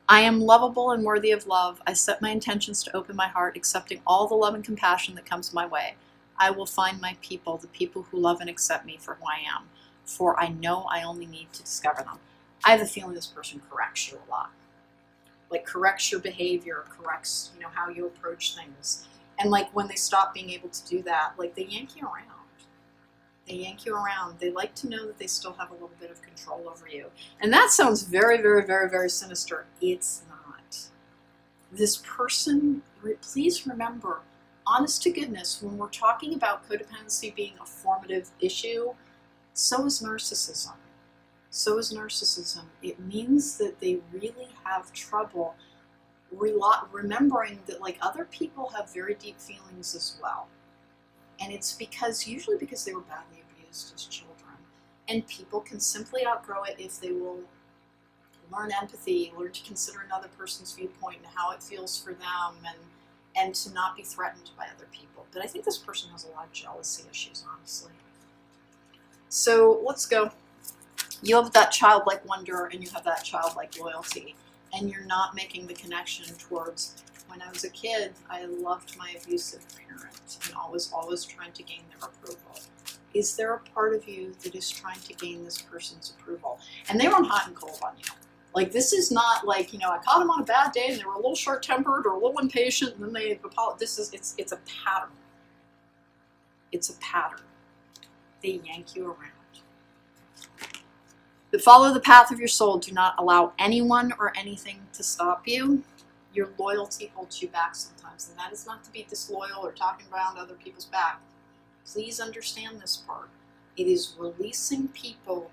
I am lovable and worthy of love. I set my intentions to open my heart, accepting all the love and compassion that comes my way. I will find my people, the people who love and accept me for who I am, for I know I only need to discover them. I have a feeling this person corrects you a lot. Like, corrects your behavior, corrects, how you approach things. And like, when they stop being able to do that, like, they yank you around. They yank you around. They like to know that they still have a little bit of control over you. And that sounds very, very, very, very sinister. It's not. This person, please remember, honest to goodness, when we're talking about codependency being a formative issue, so is narcissism. So is narcissism. It means that they really have trouble remembering that like other people have very deep feelings as well. And it's usually because they were badly abused as children. And people can simply outgrow it if they will learn empathy, learn to consider another person's viewpoint and how it feels for them, and to not be threatened by other people. But I think this person has a lot of jealousy issues, honestly. So let's go. You have that childlike wonder and you have that childlike loyalty, and you're not making the connection towards, when I was a kid, I loved my abusive parent and always trying to gain their approval. Is there a part of you that is trying to gain this person's approval? And they run hot and cold on you. Like, this is not like, you know, I caught them on a bad day and they were a little short-tempered or a little impatient and then they apologize. It's a pattern. It's a pattern. They yank you around. But follow the path of your soul. Do not allow anyone or anything to stop you. Your loyalty holds you back sometimes, and that is not to be disloyal or talking around other people's back. Please understand this part. It is releasing people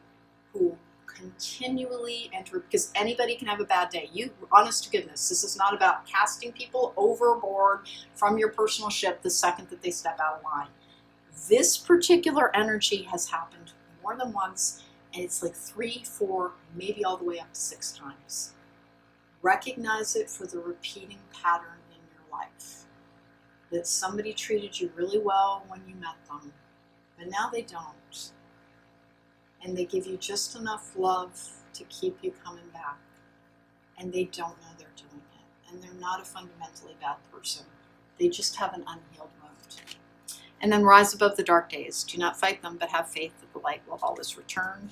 who continually enter, because anybody can have a bad day. You, honest to goodness, this is not about casting people overboard from your personal ship the second that they step out of line. This particular energy has happened more than once, and it's like 3, 4, maybe all the way up to 6 times. Recognize it for the repeating pattern in your life. That somebody treated you really well when you met them, but now they don't. And they give you just enough love to keep you coming back. And they don't know they're doing it. And they're not a fundamentally bad person. They just have an unhealed wound. And then rise above the dark days. Do not fight them, but have faith that the light will always return.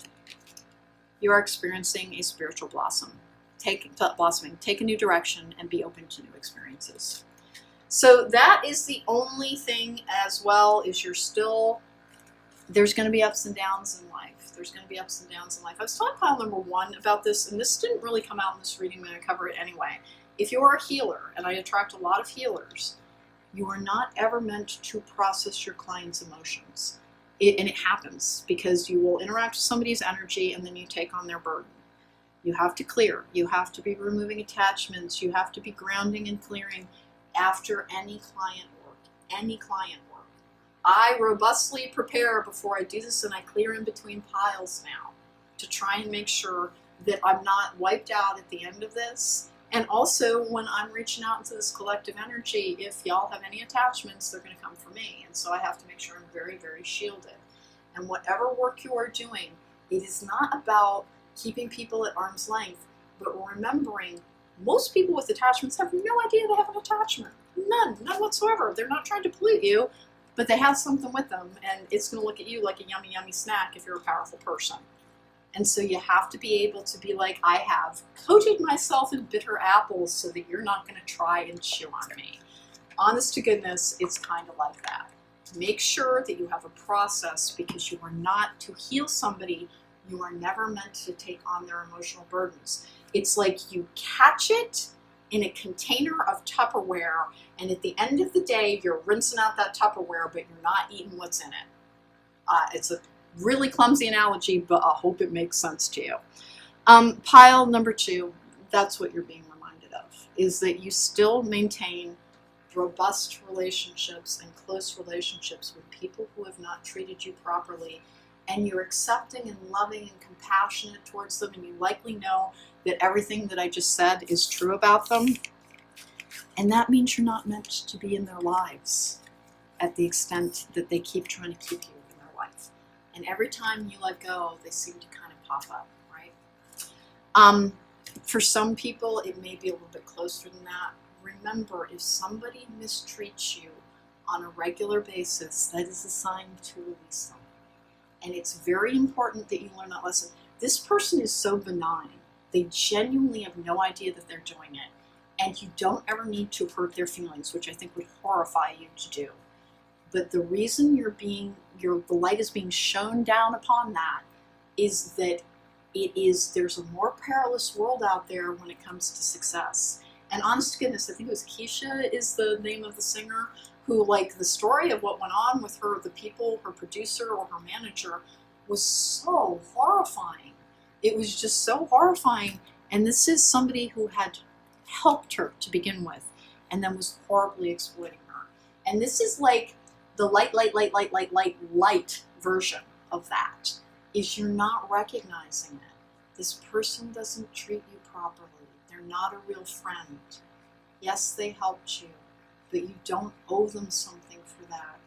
You are experiencing a spiritual blossoming. Take a new direction and be open to new experiences. So that is the only thing as well, is there's going to be ups and downs in life. There's going to be ups and downs in life. I was talking pile number 1 about this, and this didn't really come out in this reading. I'm going to cover it anyway. If you're a healer, and I attract a lot of healers, you are not ever meant to process your client's emotions. And it happens because you will interact with somebody's energy and then you take on their burden. You have to clear. You have to be removing attachments. You have to be grounding and clearing after any client work. Any client work. I robustly prepare before I do this, and I clear in between piles now to try and make sure that I'm not wiped out at the end of this. And also, when I'm reaching out into this collective energy, if y'all have any attachments, they're going to come from me. And so I have to make sure I'm very, very shielded. And whatever work you are doing, it is not about keeping people at arm's length, but remembering most people with attachments have no idea they have an attachment. None whatsoever. They're not trying to pollute you, but they have something with them, and it's going to look at you like a yummy, yummy snack if you're a powerful person. And so you have to be able to be like, I have coated myself in bitter apples so that you're not going to try and chew on me. Honest to goodness, it's kind of like that. Make sure that you have a process, because you are not to heal somebody. You are never meant to take on their emotional burdens. It's like you catch it in a container of Tupperware, and at the end of the day, you're rinsing out that Tupperware, but you're not eating what's in it. It's a really clumsy analogy, but I hope it makes sense to you. Pile number 2, that's what you're being reminded of, is that you still maintain robust relationships and close relationships with people who have not treated you properly, and you're accepting and loving and compassionate towards them, and you likely know that everything that I just said is true about them. And that means you're not meant to be in their lives at the extent that they keep trying to keep you in their life. And every time you let go, they seem to kind of pop up, right? For some people, it may be a little bit closer than that. Remember, if somebody mistreats you on a regular basis, that is a sign to release them. And it's very important that you learn that lesson. This person is so benign. They genuinely have no idea that they're doing it. And you don't ever need to hurt their feelings, which I think would horrify you to do. But the reason the light is being shown down upon that is that there's a more perilous world out there when it comes to success. And honest to goodness, I think it was Keisha is the name of the singer, who, like, the story of what went on with her, the people, her producer or her manager, was so horrifying. It was just so horrifying. And this is somebody who had helped her to begin with and then was horribly exploiting her. And this is like the light version of that, is you're not recognizing it. This person doesn't treat you properly. They're not a real friend. Yes, they helped you, but you don't owe them something for that.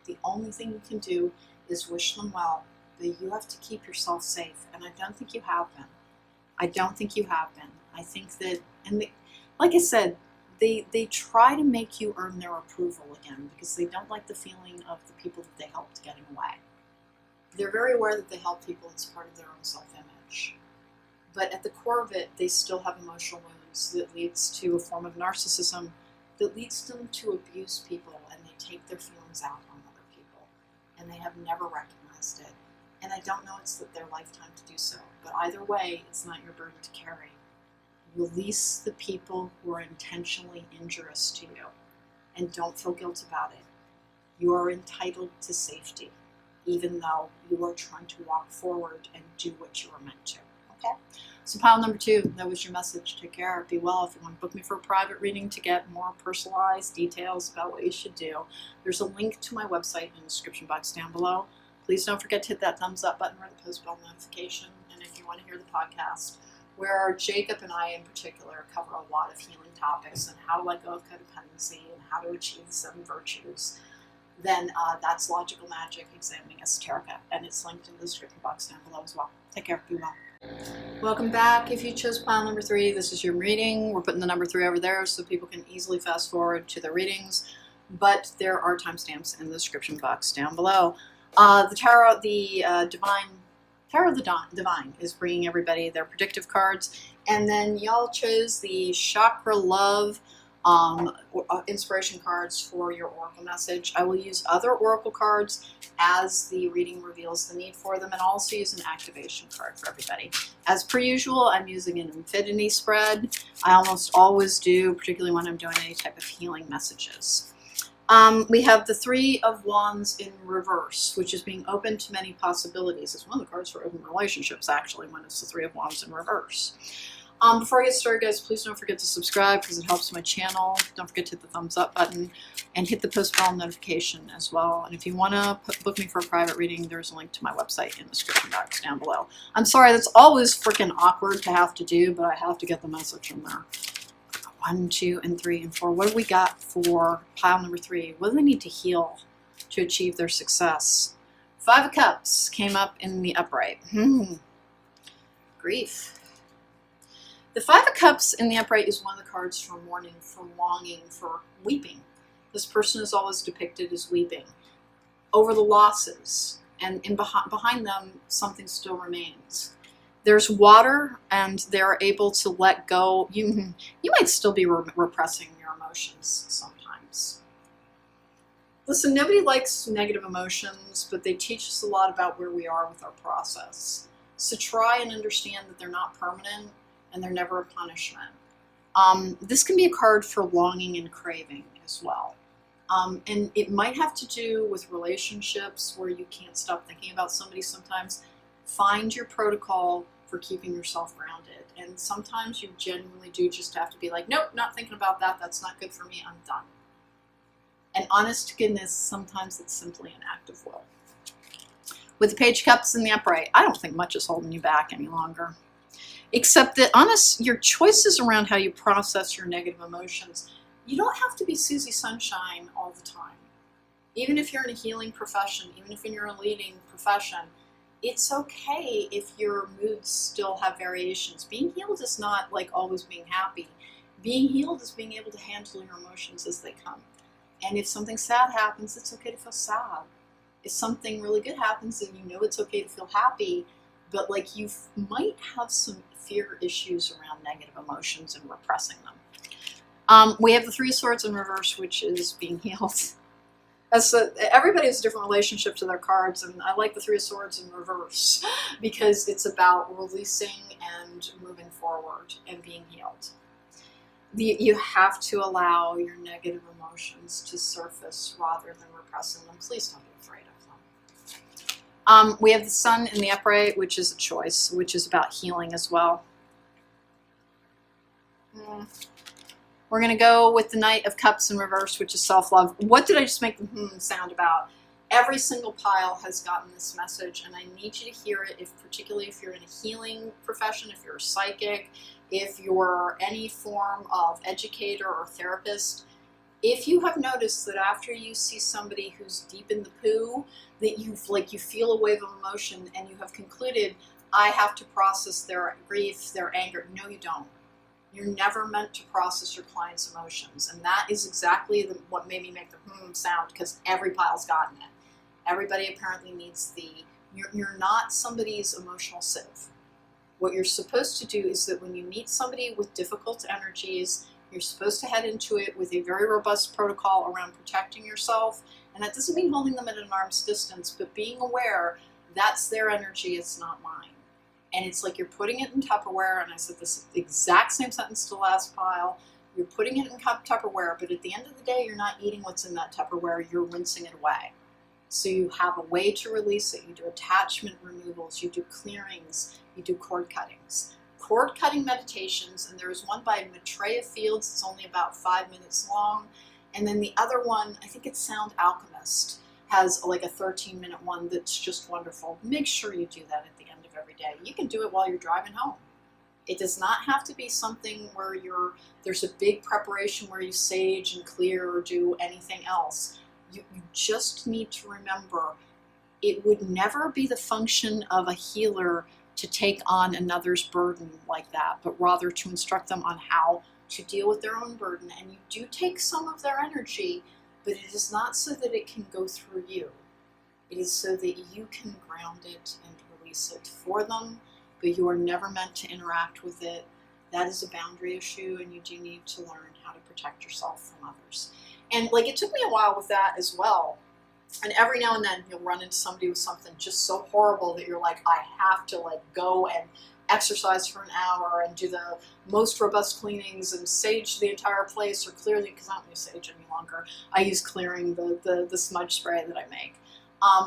The only thing you can do is wish them well, but you have to keep yourself safe. And I don't think you have been. I don't think you have been. I think that, like I said, they try to make you earn their approval again because they don't like the feeling of the people that they helped getting away. They're very aware that they help people as part of their own self-image. But at the core of it, they still have emotional wounds that leads to a form of narcissism that leads them to abuse people, and they take their feelings out on other people. And they have never recognized it. And I don't know it's their lifetime to do so. But either way, it's not your burden to carry. Release the people who are intentionally injurious to you. And don't feel guilt about it. You are entitled to safety, even though you are trying to walk forward and do what you were meant to. Okay? So pile number 2, that was your message. Take care. Be well. If you want to book me for a private reading to get more personalized details about what you should do, there's a link to my website in the description box down below. Please don't forget to hit that thumbs up button or the post bell notification. And if you want to hear the podcast, where Jacob and I in particular cover a lot of healing topics and how to let go of codependency and how to achieve the 7 virtues, then that's Logical Magic Examining Esoterica, and it's linked in the description box down below as well. Take care. Be well. Welcome back. If you chose pile number 3, this is your reading. We're putting the number 3 over there so people can easily fast forward to the readings, but there are timestamps in the description box down below. The Tarot, Tarot of the Divine is bringing everybody their predictive cards, and then y'all chose the Chakra Love inspiration cards for your oracle message. I will use other oracle cards as the reading reveals the need for them, and also use an activation card for everybody. As per usual, I'm using an infinity spread. I almost always do, particularly when I'm doing any type of healing messages. We have the 3 of Wands in reverse, which is being open to many possibilities. It's one of the cards for open relationships, actually, when it's the 3 of Wands in reverse. Before I get started, guys, please don't forget to subscribe because it helps my channel. Don't forget to hit the thumbs up button and hit the post bell notification as well. And if you want to book me for a private reading, there's a link to my website in the description box down below. I'm sorry, that's always freaking awkward to have to do, but I have to get the message in there. 1, 2, and 3, and 4. What do we got for pile number 3? What do they need to heal to achieve their success? 5 of Cups came up in the upright. Grief. The 5 of Cups in the upright is one of the cards for mourning, for longing, for weeping. This person is always depicted as weeping over the losses, and behind them, something still remains. There's water, and they're able to let go. You might still be repressing your emotions sometimes. Listen, nobody likes negative emotions, but they teach us a lot about where we are with our process. So try and understand that they're not permanent, and they're never a punishment. This can be a card for longing and craving as well. And it might have to do with relationships where you can't stop thinking about somebody sometimes. Find your protocol for keeping yourself grounded. And sometimes you genuinely do just have to be like, nope, not thinking about that. That's not good for me. I'm done. And honest to goodness, sometimes it's simply an act of will. With the Page of Cups in the upright, I don't think much is holding you back any longer. Except that, your choices around how you process your negative emotions, you don't have to be Susie Sunshine all the time. Even if you're in a healing profession, even if you're in a leading profession, it's okay if your moods still have variations. Being healed is not like always being happy. Being healed is being able to handle your emotions as they come. And if something sad happens, it's okay to feel sad. If something really good happens, then you know it's okay to feel happy. But like you might have some fear issues around negative emotions and repressing them. We have the 3 of Swords in reverse, which is being healed. Everybody has a different relationship to their cards, and I like the 3 of Swords in reverse because it's about releasing and moving forward and being healed. You have to allow your negative emotions to surface rather than repressing them. Please don't be afraid of them. We have the Sun in the upright, which is a choice, which is about healing as well. We're going to go with the Knight of Cups in reverse, which is self-love. What did I just make the sound about? Every single pile has gotten this message, and I need you to hear it, particularly if you're in a healing profession, if you're a psychic, if you're any form of educator or therapist. If you have noticed that after you see somebody who's deep in the poo, that you feel a wave of emotion and you have concluded, I have to process their grief, their anger. No, you don't. You're never meant to process your client's emotions. And that is exactly what made me make the sound, because every pile's gotten it. Everybody apparently needs you're not somebody's emotional sieve. What you're supposed to do is that when you meet somebody with difficult energies, you're supposed to head into it with a very robust protocol around protecting yourself. And that doesn't mean holding them at an arm's distance, but being aware that's their energy, it's not mine. And it's like you're putting it in Tupperware, and I said this exact same sentence to the last pile. You're putting it in Tupperware, but at the end of the day, you're not eating what's in that Tupperware, you're rinsing it away. So you have a way to release it. You do attachment removals, you do clearings, you do cord cuttings. Cord cutting meditations, and there's one by Maitreya Fields, it's only about 5 minutes long. And then the other one, I think it's Sound Alchemist, has like a 13-minute one that's just wonderful. Make sure you do that at the end of every day. You can do it while you're driving home. It does not have to be something where there's a big preparation where you sage and clear or do anything else. You just need to remember, it would never be the function of a healer to take on another's burden like that, but rather to instruct them on how to deal with their own burden. And you do take some of their energy, but it is not so that it can go through you. It is so that you can ground it and release it for them, but you are never meant to interact with it. That is a boundary issue, and you do need to learn how to protect yourself from others. And it took me a while with that as well. And every now and then you'll run into somebody with something just so horrible that you're like, I have to go and exercise for an hour and do the most robust cleanings and sage the entire place, or clearly, because I don't use sage any longer. I use clearing, the smudge spray that I make.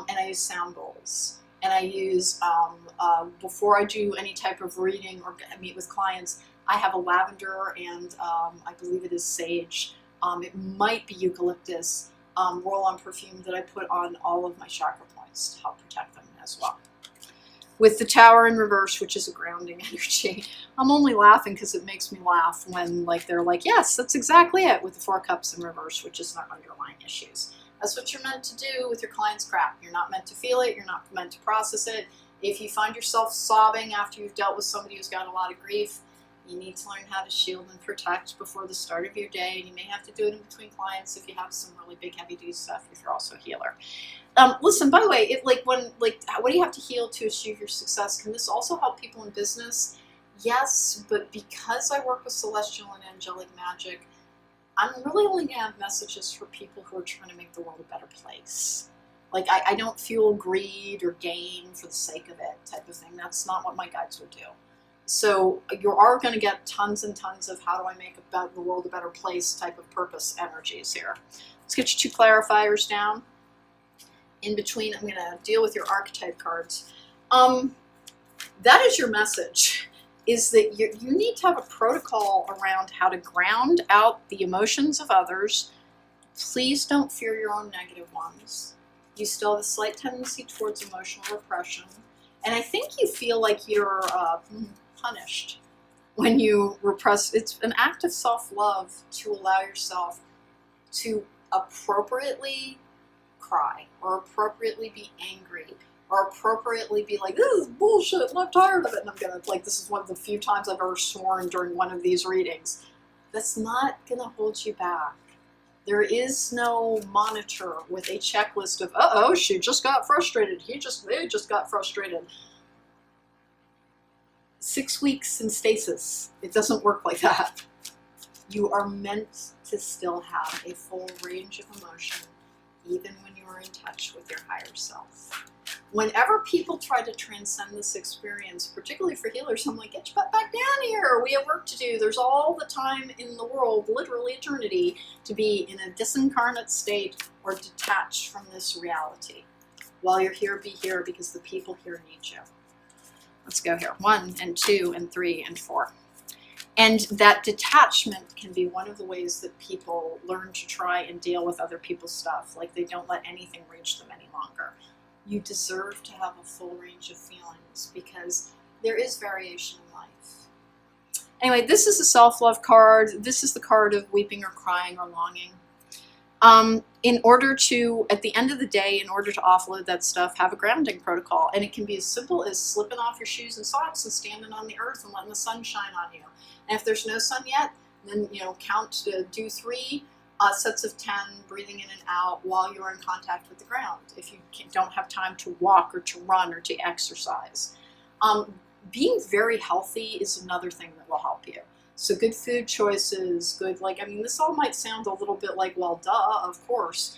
And I use sound bowls. And I use, before I do any type of reading or meet with clients, I have a lavender and I believe it is sage. It might be eucalyptus roll-on perfume that I put on all of my chakra points to help protect them as well. With the Tower in reverse, which is a grounding energy, I'm only laughing because it makes me laugh when they're like, yes, that's exactly it, with the Four Cups in reverse, which is not underlying issues. That's what you're meant to do with your client's crap. You're not meant to feel it. You're not meant to process it. If you find yourself sobbing after you've dealt with somebody who's got a lot of grief, you need to learn how to shield and protect before the start of your day. And you may have to do it in between clients if you have some really big heavy-duty stuff, if you're also a healer. Listen, by the way, what do you have to heal to achieve your success? Can this also help people in business? Yes, but because I work with celestial and angelic magic, I'm really only going to have messages for people who are trying to make the world a better place. I don't fuel greed or gain for the sake of it type of thing. That's not what my guides would do. So you are going to get tons and tons of how do I make the world a better place type of purpose energies here. Let's get your two clarifiers down. In between, I'm going to deal with your archetype cards. That is your message, is that you need to have a protocol around how to ground out the emotions of others. Please don't fear your own negative ones. You still have a slight tendency towards emotional repression. And I think you feel like you're punished when you repress. It's an act of self-love to allow yourself to appropriately cry, or appropriately be angry, or appropriately be like, this is bullshit and I'm tired of it, and I'm gonna, this is one of the few times I've ever sworn during one of these readings. That's not gonna hold you back. There is no monitor with a checklist of, uh-oh, she just got frustrated, they just got frustrated. 6 weeks in stasis. It doesn't work like that. You are meant to still have a full range of emotion, even when you are in touch with your higher self. Whenever people try to transcend this experience, particularly for healers, I'm like, get your butt back down here. We have work to do. There's all the time in the world, literally eternity, to be in a disincarnate state or detached from this reality. While you're here, be here, because the people here need you. Let's go here. 1 and 2 and 3 and 4. And that detachment can be one of the ways that people learn to try and deal with other people's stuff. Like they don't let anything reach them any longer. You deserve to have a full range of feelings because there is variation in life. Anyway, this is a self-love card. This is the card of weeping or crying or longing. In order to, at the end of the day, in order to offload that stuff, have a grounding protocol. And it can be as simple as slipping off your shoes and socks and standing on the earth and letting the sun shine on you. And if there's no sun yet, then, count to do 3 sets of 10, breathing in and out while you're in contact with the ground. If you don't have time to walk or to run or to exercise. Being very healthy is another thing that will help you. So good food choices, this all might sound a little bit like, well, duh, of course.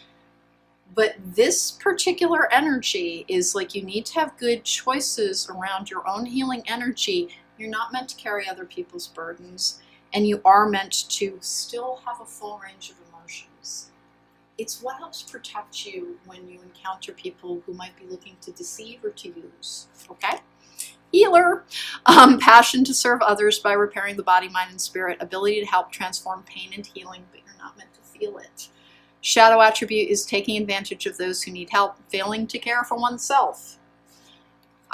But this particular energy is like you need to have good choices around your own healing energy. You're not meant to carry other people's burdens, and you are meant to still have a full range of emotions. It's what helps protect you when you encounter people who might be looking to deceive or to use, okay? Healer, passion to serve others by repairing the body, mind, and spirit, ability to help transform pain into healing, but you're not meant to feel it. Shadow attribute is taking advantage of those who need help, failing to care for oneself.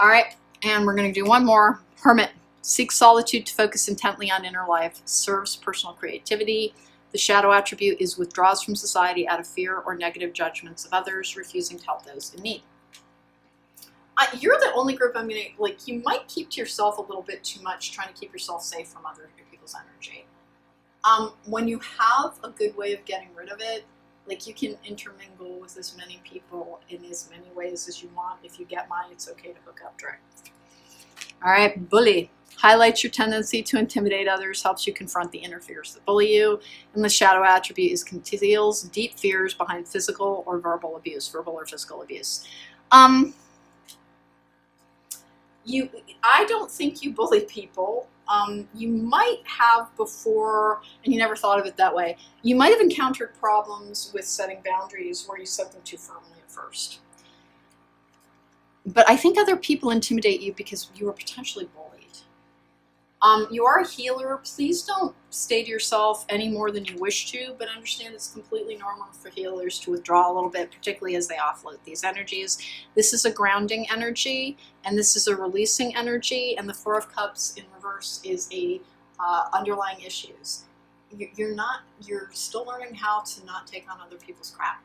All right, and we're going to do one more. Hermit, seeks solitude to focus intently on inner life, serves personal creativity. The shadow attribute is withdraws from society out of fear or negative judgments of others, refusing to help those in need. You're the only group I'm going to, you might keep to yourself a little bit too much, trying to keep yourself safe from other people's energy. When you have a good way of getting rid of it, you can intermingle with as many people in as many ways as you want. If you get mine, it's okay to hook up direct. All right, bully. Highlights your tendency to intimidate others, helps you confront the inner fears that bully you. And the shadow attribute is conceals deep fears behind physical or verbal abuse, verbal or physical abuse. I don't think you bully people. You might have before, and you never thought of it that way, you might have encountered problems with setting boundaries where you set them too firmly at first. But I think other people intimidate you because you were potentially bullied. You are a healer. Please don't stay to yourself any more than you wish to, but understand it's completely normal for healers to withdraw a little bit, particularly as they offload these energies. This is a grounding energy, and this is a releasing energy, and the Four of Cups in reverse is a underlying issues. You're still learning how to not take on other people's crap.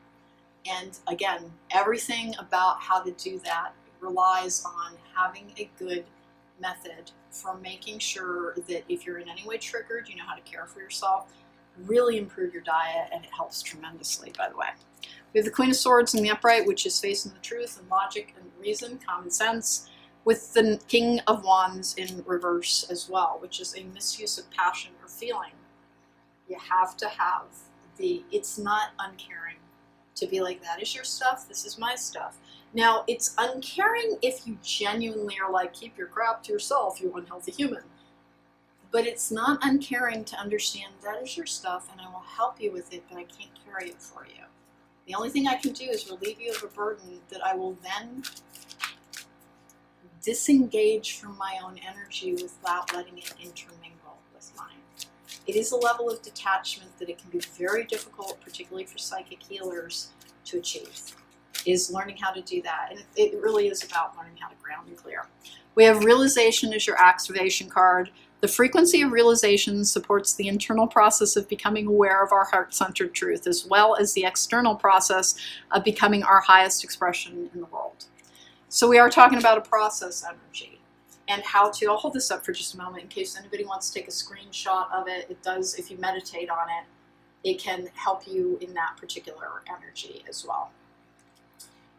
And again, everything about how to do that relies on having a good method for making sure that if you're in any way triggered, you know how to care for yourself. Really improve your diet, and it helps tremendously, by the way. We have the Queen of Swords in the upright, which is facing the truth and logic and reason, common sense, with the King of Wands in reverse as well, which is a misuse of passion or feeling. You have to have it's not uncaring to be like, that is your stuff, this is my stuff. Now, it's uncaring if you genuinely are like, keep your crap to yourself, you unhealthy human. But it's not uncaring to understand that is your stuff and I will help you with it, but I can't carry it for you. The only thing I can do is relieve you of a burden that I will then disengage from my own energy without letting it intermingle with mine. It is a level of detachment that it can be very difficult, particularly for psychic healers, to achieve. Is learning how to do that. And it really is about learning how to ground and clear. We have realization as your activation card. The frequency of realization supports the internal process of becoming aware of our heart-centered truth, as well as the external process of becoming our highest expression in the world. So we are talking about a process energy and how to, I'll hold this up for just a moment in case anybody wants to take a screenshot of it. It does, if you meditate on it, it can help you in that particular energy as well.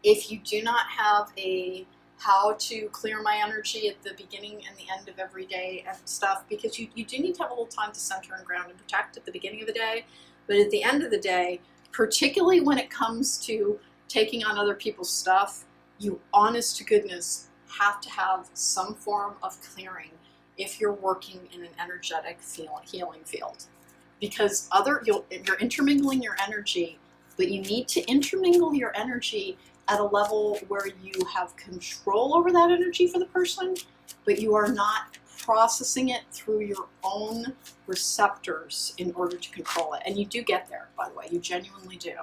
If you do not have a how to clear my energy at the beginning and the end of every day and stuff, because you do need to have a little time to center and ground and protect at the beginning of the day, but at the end of the day, particularly when it comes to taking on other people's stuff, you honest to goodness have to have some form of clearing if you're working in an energetic healing field. Because you're intermingling your energy, but you need to intermingle your energy at a level where you have control over that energy for the person, but you are not processing it through your own receptors in order to control it. And you do get there, by the way, you genuinely do.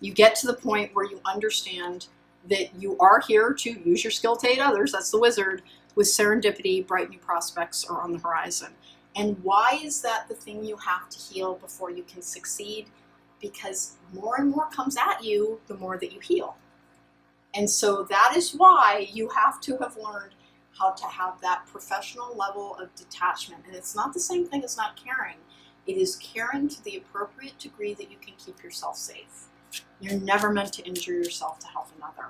You get to the point where you understand that you are here to use your skill to aid others, that's the wizard, with serendipity, bright new prospects are on the horizon. And why is that the thing you have to heal before you can succeed? Because more and more comes at you, the more that you heal. And so that is why you have to have learned how to have that professional level of detachment. And it's not the same thing as not caring. It is caring to the appropriate degree that you can keep yourself safe. You're never meant to injure yourself to help another.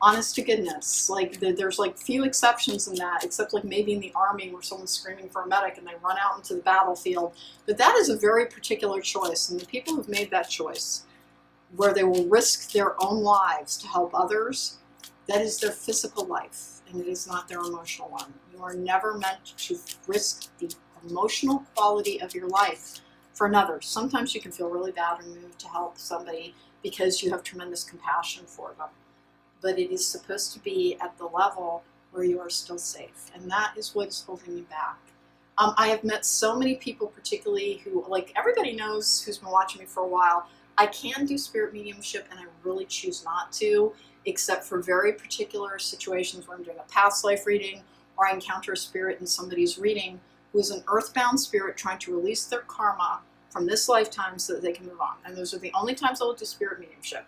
Honest to goodness, like there's like few exceptions in that, except like maybe in the army where someone's screaming for a medic and they run out into the battlefield. But that is a very particular choice, and the people who've made that choice, where they will risk their own lives to help others, that is their physical life, and it is not their emotional one. You are never meant to risk the emotional quality of your life for another. Sometimes you can feel really bad and moved to help somebody because you have tremendous compassion for them. But it is supposed to be at the level where you are still safe. And that is what's holding me back. I have met so many people, particularly who, like everybody knows who's been watching me for a while, I can do spirit mediumship and I really choose not to, except for very particular situations where I'm doing a past life reading or I encounter a spirit in somebody's reading who is an earthbound spirit trying to release their karma from this lifetime so that they can move on. And those are the only times I will do spirit mediumship.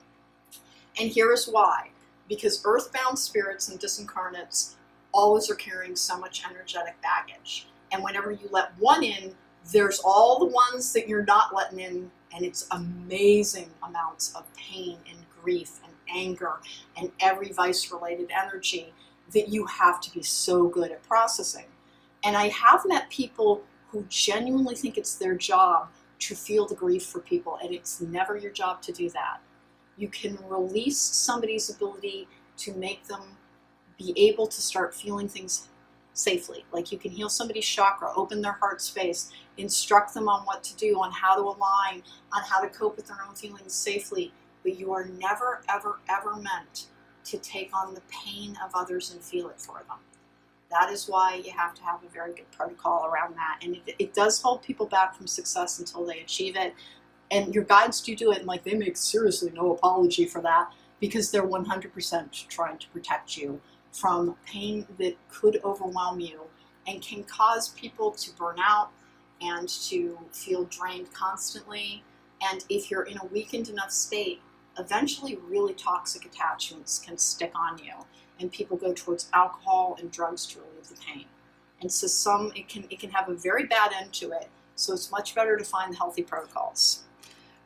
And here is why. Because earthbound spirits and disincarnates always are carrying so much energetic baggage. And whenever you let one in, there's all the ones that you're not letting in, and it's amazing amounts of pain and grief and anger and every vice-related energy that you have to be so good at processing. And I have met people who genuinely think it's their job to feel the grief for people, and it's never your job to do that. You can release somebody's ability to make them be able to start feeling things safely. Like you can heal somebody's chakra, open their heart space, instruct them on what to do, on how to align, on how to cope with their own feelings safely. But you are never, ever, ever meant to take on the pain of others and feel it for them. That is why you have to have a very good protocol around that. And it does hold people back from success until they achieve it. And your guides do it, and like they make seriously no apology for that, because they're 100% trying to protect you from pain that could overwhelm you and can cause people to burn out and to feel drained constantly. And if you're in a weakened enough state, eventually really toxic attachments can stick on you, and people go towards alcohol and drugs to relieve the pain. And so it can have a very bad end to it. So it's much better to find the healthy protocols.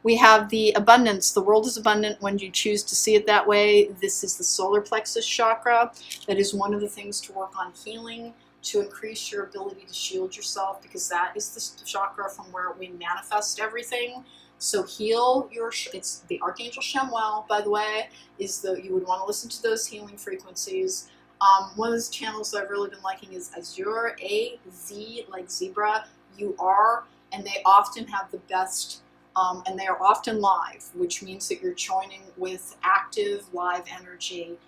We have the abundance. The world is abundant when you choose to see it that way. This is the solar plexus chakra. That is one of the things to work on healing, to increase your ability to shield yourself, because that is the chakra from where we manifest everything. So heal it's the Archangel Shemuel, by the way, you would want to listen to those healing frequencies. One of those channels that I've really been liking is Azure, A-Z, like zebra, U-R, and they often have the best. And they are often live, which means that you're joining with active live energy.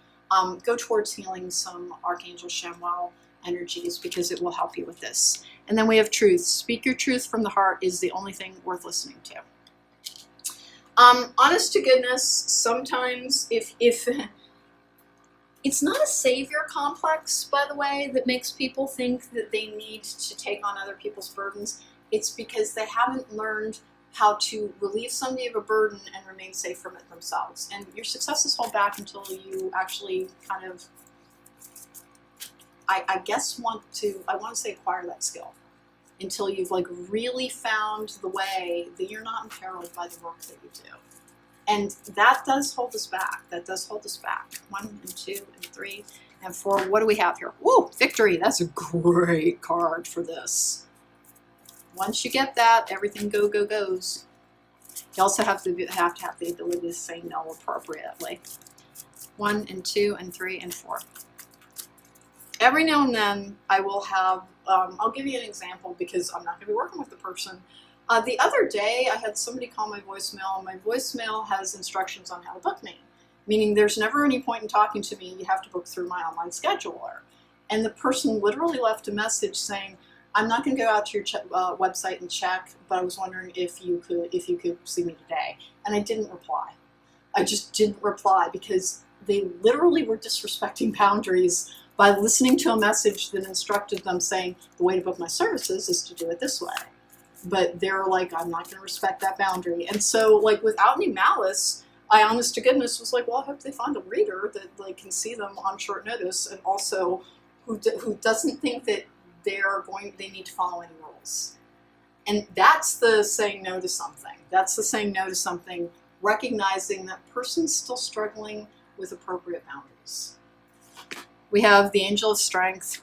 Go towards healing some Archangel Shemuel energies, because it will help you with this. And then we have truth. Speak your truth from the heart is the only thing worth listening to. Honest to goodness, sometimes if it's not a savior complex, by the way, that makes people think that they need to take on other people's burdens. It's because they haven't learned how to relieve somebody of a burden and remain safe from it themselves. And your success is held back until you actually kind of, I want to say acquire that skill. Until you've like really found the way that you're not imperiled by the work that you do. And that does hold us back. That does hold us back. 1 and 2 and 3 and 4. What do we have here? Woo, victory. That's a great card for this. Once you get that, everything goes. You also have to have the ability to say no appropriately. 1 and 2 and 3 and 4. Every now and then I will have, I'll give you an example because I'm not going to be working with the person. The other day I had somebody call my voicemail, and my voicemail has instructions on how to book me. Meaning there's never any point in talking to me, you have to book through my online scheduler. And the person literally left a message saying, I'm not going to go out to your website and check, but I was wondering if you could see me today. And I didn't reply. I just didn't reply because they literally were disrespecting boundaries by listening to a message that instructed them saying, the way to book my services is to do it this way. But they're like, I'm not going to respect that boundary. And so, like, without any malice, I honest to goodness was like, well, I hope they find a reader that like can see them on short notice, and also who doesn't think that they need to follow any rules. And that's the saying no to something. That's the saying no to something, recognizing that person's still struggling with appropriate boundaries. We have the angel of strength,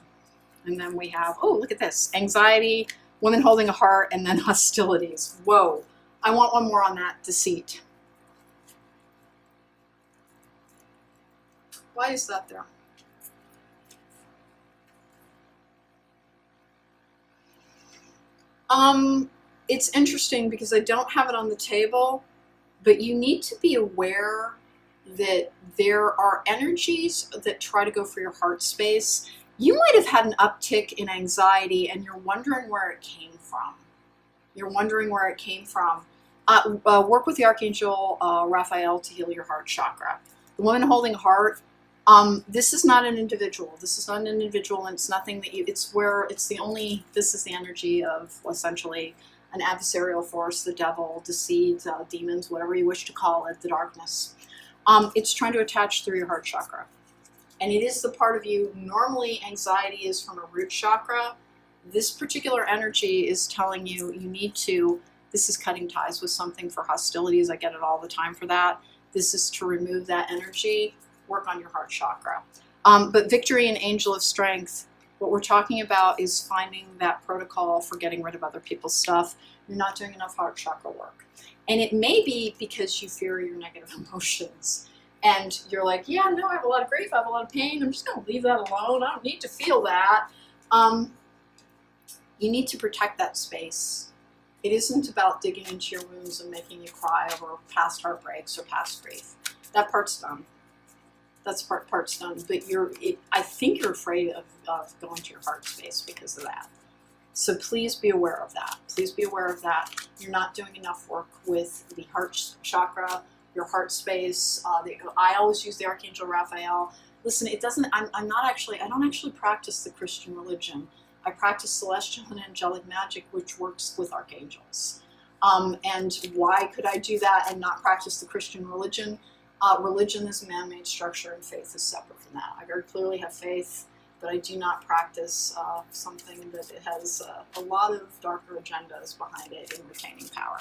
and then we have, oh, look at this, anxiety, women holding a heart, and then hostilities. Whoa, I want one more on that, deceit. Why is that there? It's interesting because I don't have it on the table, but you need to be aware that there are energies that try to go for your heart space. You might have had an uptick in anxiety and you're wondering where it came from. You're wondering where it came from. Work with the Archangel Raphael to heal your heart chakra. The woman holding heart, this is not an individual. This is not an individual, and it's nothing that you, this is the energy of essentially an adversarial force, the devil, deceit, demons, whatever you wish to call it, the darkness. It's trying to attach through your heart chakra. And it is the part of you, normally anxiety is from a root chakra. This particular energy is telling you, this is cutting ties with something for hostilities. I get it all the time for that. This is to remove that energy, work on your heart chakra. But victory and angel of strength, what we're talking about is finding that protocol for getting rid of other people's stuff. You're not doing enough heart chakra work. And it may be because you fear your negative emotions. And you're like, yeah, no, I have a lot of grief, I have a lot of pain, I'm just going to leave that alone, I don't need to feel that. You need to protect that space. It isn't about digging into your wounds and making you cry over past heartbreaks or past grief. That part's done. That's part's done. But I think you're afraid of going to your heart space because of that. So please be aware of that. Please be aware of that. You're not doing enough work with the heart chakra, your heart space. I always use the Archangel Raphael. Listen, I don't actually practice the Christian religion. I practice celestial and angelic magic, which works with archangels. And why could I do that and not practice the Christian religion? Religion is a man-made structure and faith is separate from that. I very clearly have faith, but I do not practice something that it has a lot of darker agendas behind it in retaining power.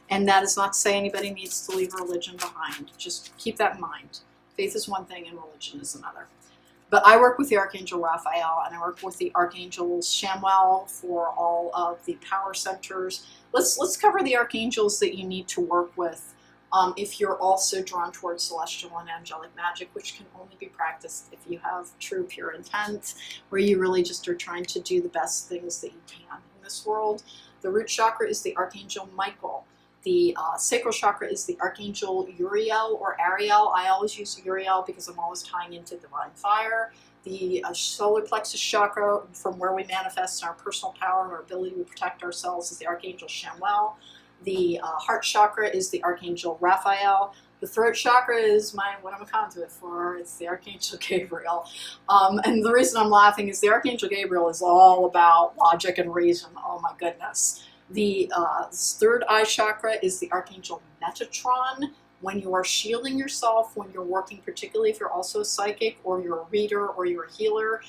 And that is not to say anybody needs to leave religion behind. Just keep that in mind. Faith is one thing and religion is another. But I work with the Archangel Raphael, and I work with the Archangel Shamuel for all of the power centers. Let's cover the archangels that you need to work with if you're also drawn towards celestial and angelic magic, which can only be practiced if you have true pure intent, where you really just are trying to do the best things that you can in this world. The root chakra is the Archangel Michael. The sacral chakra is the Archangel Uriel or Ariel. I always use Uriel because I'm always tying into divine fire. The solar plexus chakra, from where we manifest our personal power and our ability to protect ourselves, is the Archangel Shamuel. The heart chakra is the Archangel Raphael. The throat chakra is what I'm a conduit for. It's the Archangel Gabriel. And the reason I'm laughing is the Archangel Gabriel is all about logic and reason. Oh my goodness. The third eye chakra is the Archangel Metatron. When you are shielding yourself, when you're working, particularly if you're also a psychic or you're a reader or you're a healer,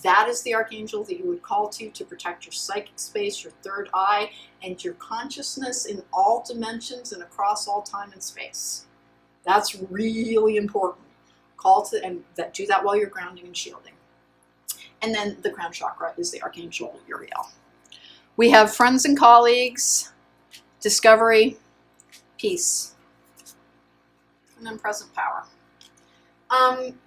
that is the archangel that you would call to protect your psychic space, your third eye, and your consciousness in all dimensions and across all time and space. That's really important. Do that while you're grounding and shielding. And then the crown chakra is the Archangel Uriel. We have friends and colleagues, discovery, peace, and then present power.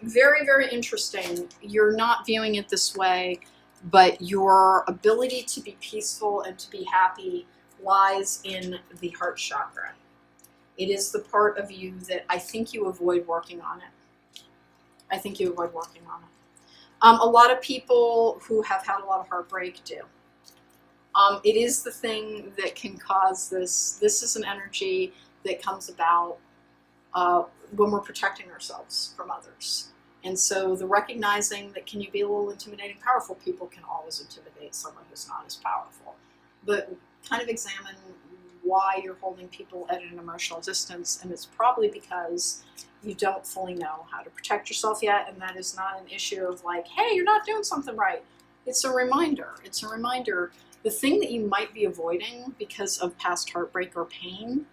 Very, very interesting. You're not viewing it this way, but your ability to be peaceful and to be happy lies in the heart chakra. It is the part of you that I think you avoid working on it. I think you avoid working on it. A lot of people who have had a lot of heartbreak do. It is the thing that can cause this. This is an energy that comes about when we're protecting ourselves from others. And so the recognizing that can you be a little intimidating, powerful people can always intimidate someone who's not as powerful. But kind of examine why you're holding people at an emotional distance, and it's probably because you don't fully know how to protect yourself yet, and that is not an issue of like, hey, you're not doing something right. It's a reminder. It's a reminder. The thing that you might be avoiding because of past heartbreak or pain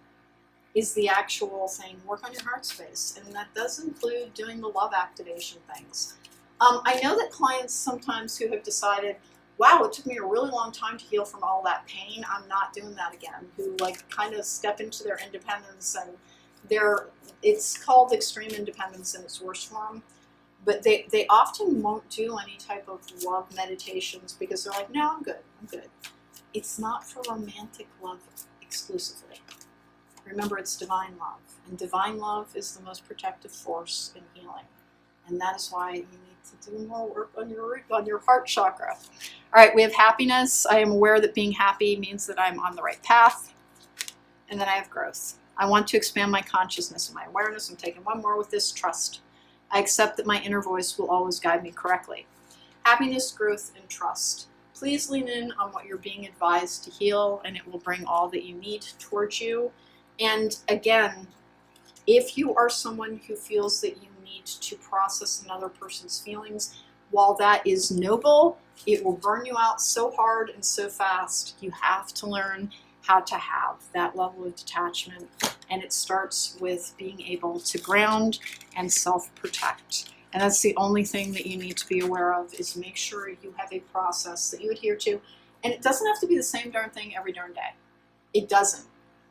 is the actual saying, work on your heart space. And that does include doing the love activation things. I know that clients sometimes who have decided, wow, it took me a really long time to heal from all that pain, I'm not doing that again, who like kind of step into their independence, and it's called extreme independence in its worst form. But they often won't do any type of love meditations because they're like, no, I'm good. It's not for romantic love exclusively. Remember, it's divine love. And divine love is the most protective force in healing. And that is why you need to do more work on your heart chakra. All right, we have happiness. I am aware that being happy means that I'm on the right path. And then I have growth. I want to expand my consciousness and my awareness. I'm taking one more with this, trust. I accept that my inner voice will always guide me correctly. Happiness, growth, and trust. Please lean in on what you're being advised to heal, and it will bring all that you need towards you. And again, if you are someone who feels that you need to process another person's feelings, while that is noble, it will burn you out so hard and so fast. You have to learn how to have that level of detachment. And it starts with being able to ground and self-protect. And that's the only thing that you need to be aware of, is make sure you have a process that you adhere to. And it doesn't have to be the same darn thing every darn day. It doesn't.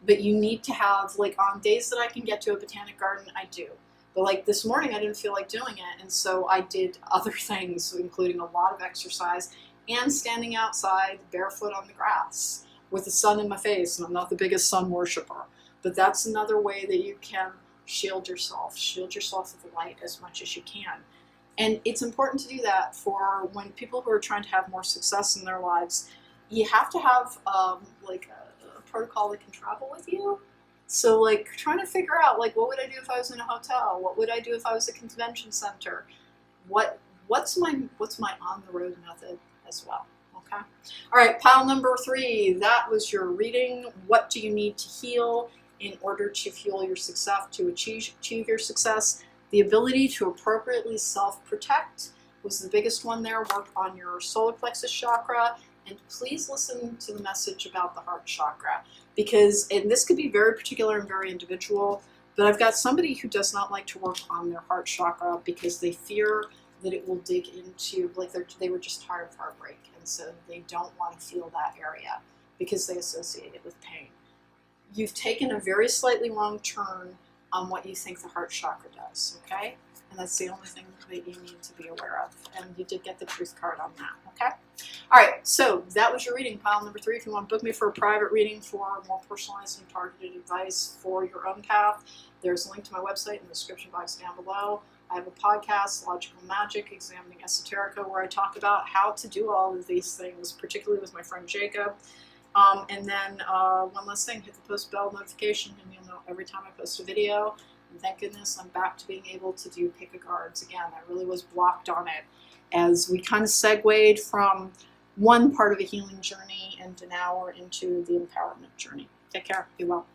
But you need to have, like on days that I can get to a botanic garden, I do. But like this morning, I didn't feel like doing it. And so I did other things, including a lot of exercise and standing outside barefoot on the grass with the sun in my face. And I'm not the biggest sun worshiper. But that's another way that you can shield yourself with the light as much as you can. And it's important to do that for when people who are trying to have more success in their lives. You have to have like a protocol that can travel with you. So like trying to figure out like, what would I do if I was in a hotel? What would I do if I was at a convention center? What's my on the road method as well? Okay. All right, pile number 3. That was your reading. What do you need to heal in order to fuel your success, to achieve your success? The ability to appropriately self-protect was the biggest one there. Work on your solar plexus chakra. And please listen to the message about the heart chakra, because, and this could be very particular and very individual, but I've got somebody who does not like to work on their heart chakra because they fear that it will dig into, like they were just tired of heartbreak, and so they don't want to feel that area because they associate it with pain. You've taken a very slightly wrong turn on what you think the heart chakra does, okay? And that's the only thing that you need to be aware of. And you did get the truth card on that, okay? All right, so that was your reading, pile number 3. If you want to book me for a private reading for more personalized and targeted advice for your own path, there's a link to my website in the description box down below. I have a podcast, Logical Magic, Examining Esoterica, where I talk about how to do all of these things, particularly with my friend Jacob. And then one last thing, hit the post bell notification, and you'll know every time I post a video. And thank goodness I'm back to being able to do pick-a-cards again. I really was blocked on it as we kind of segued from one part of a healing journey, and now we're into the empowerment journey. Take care. Be well.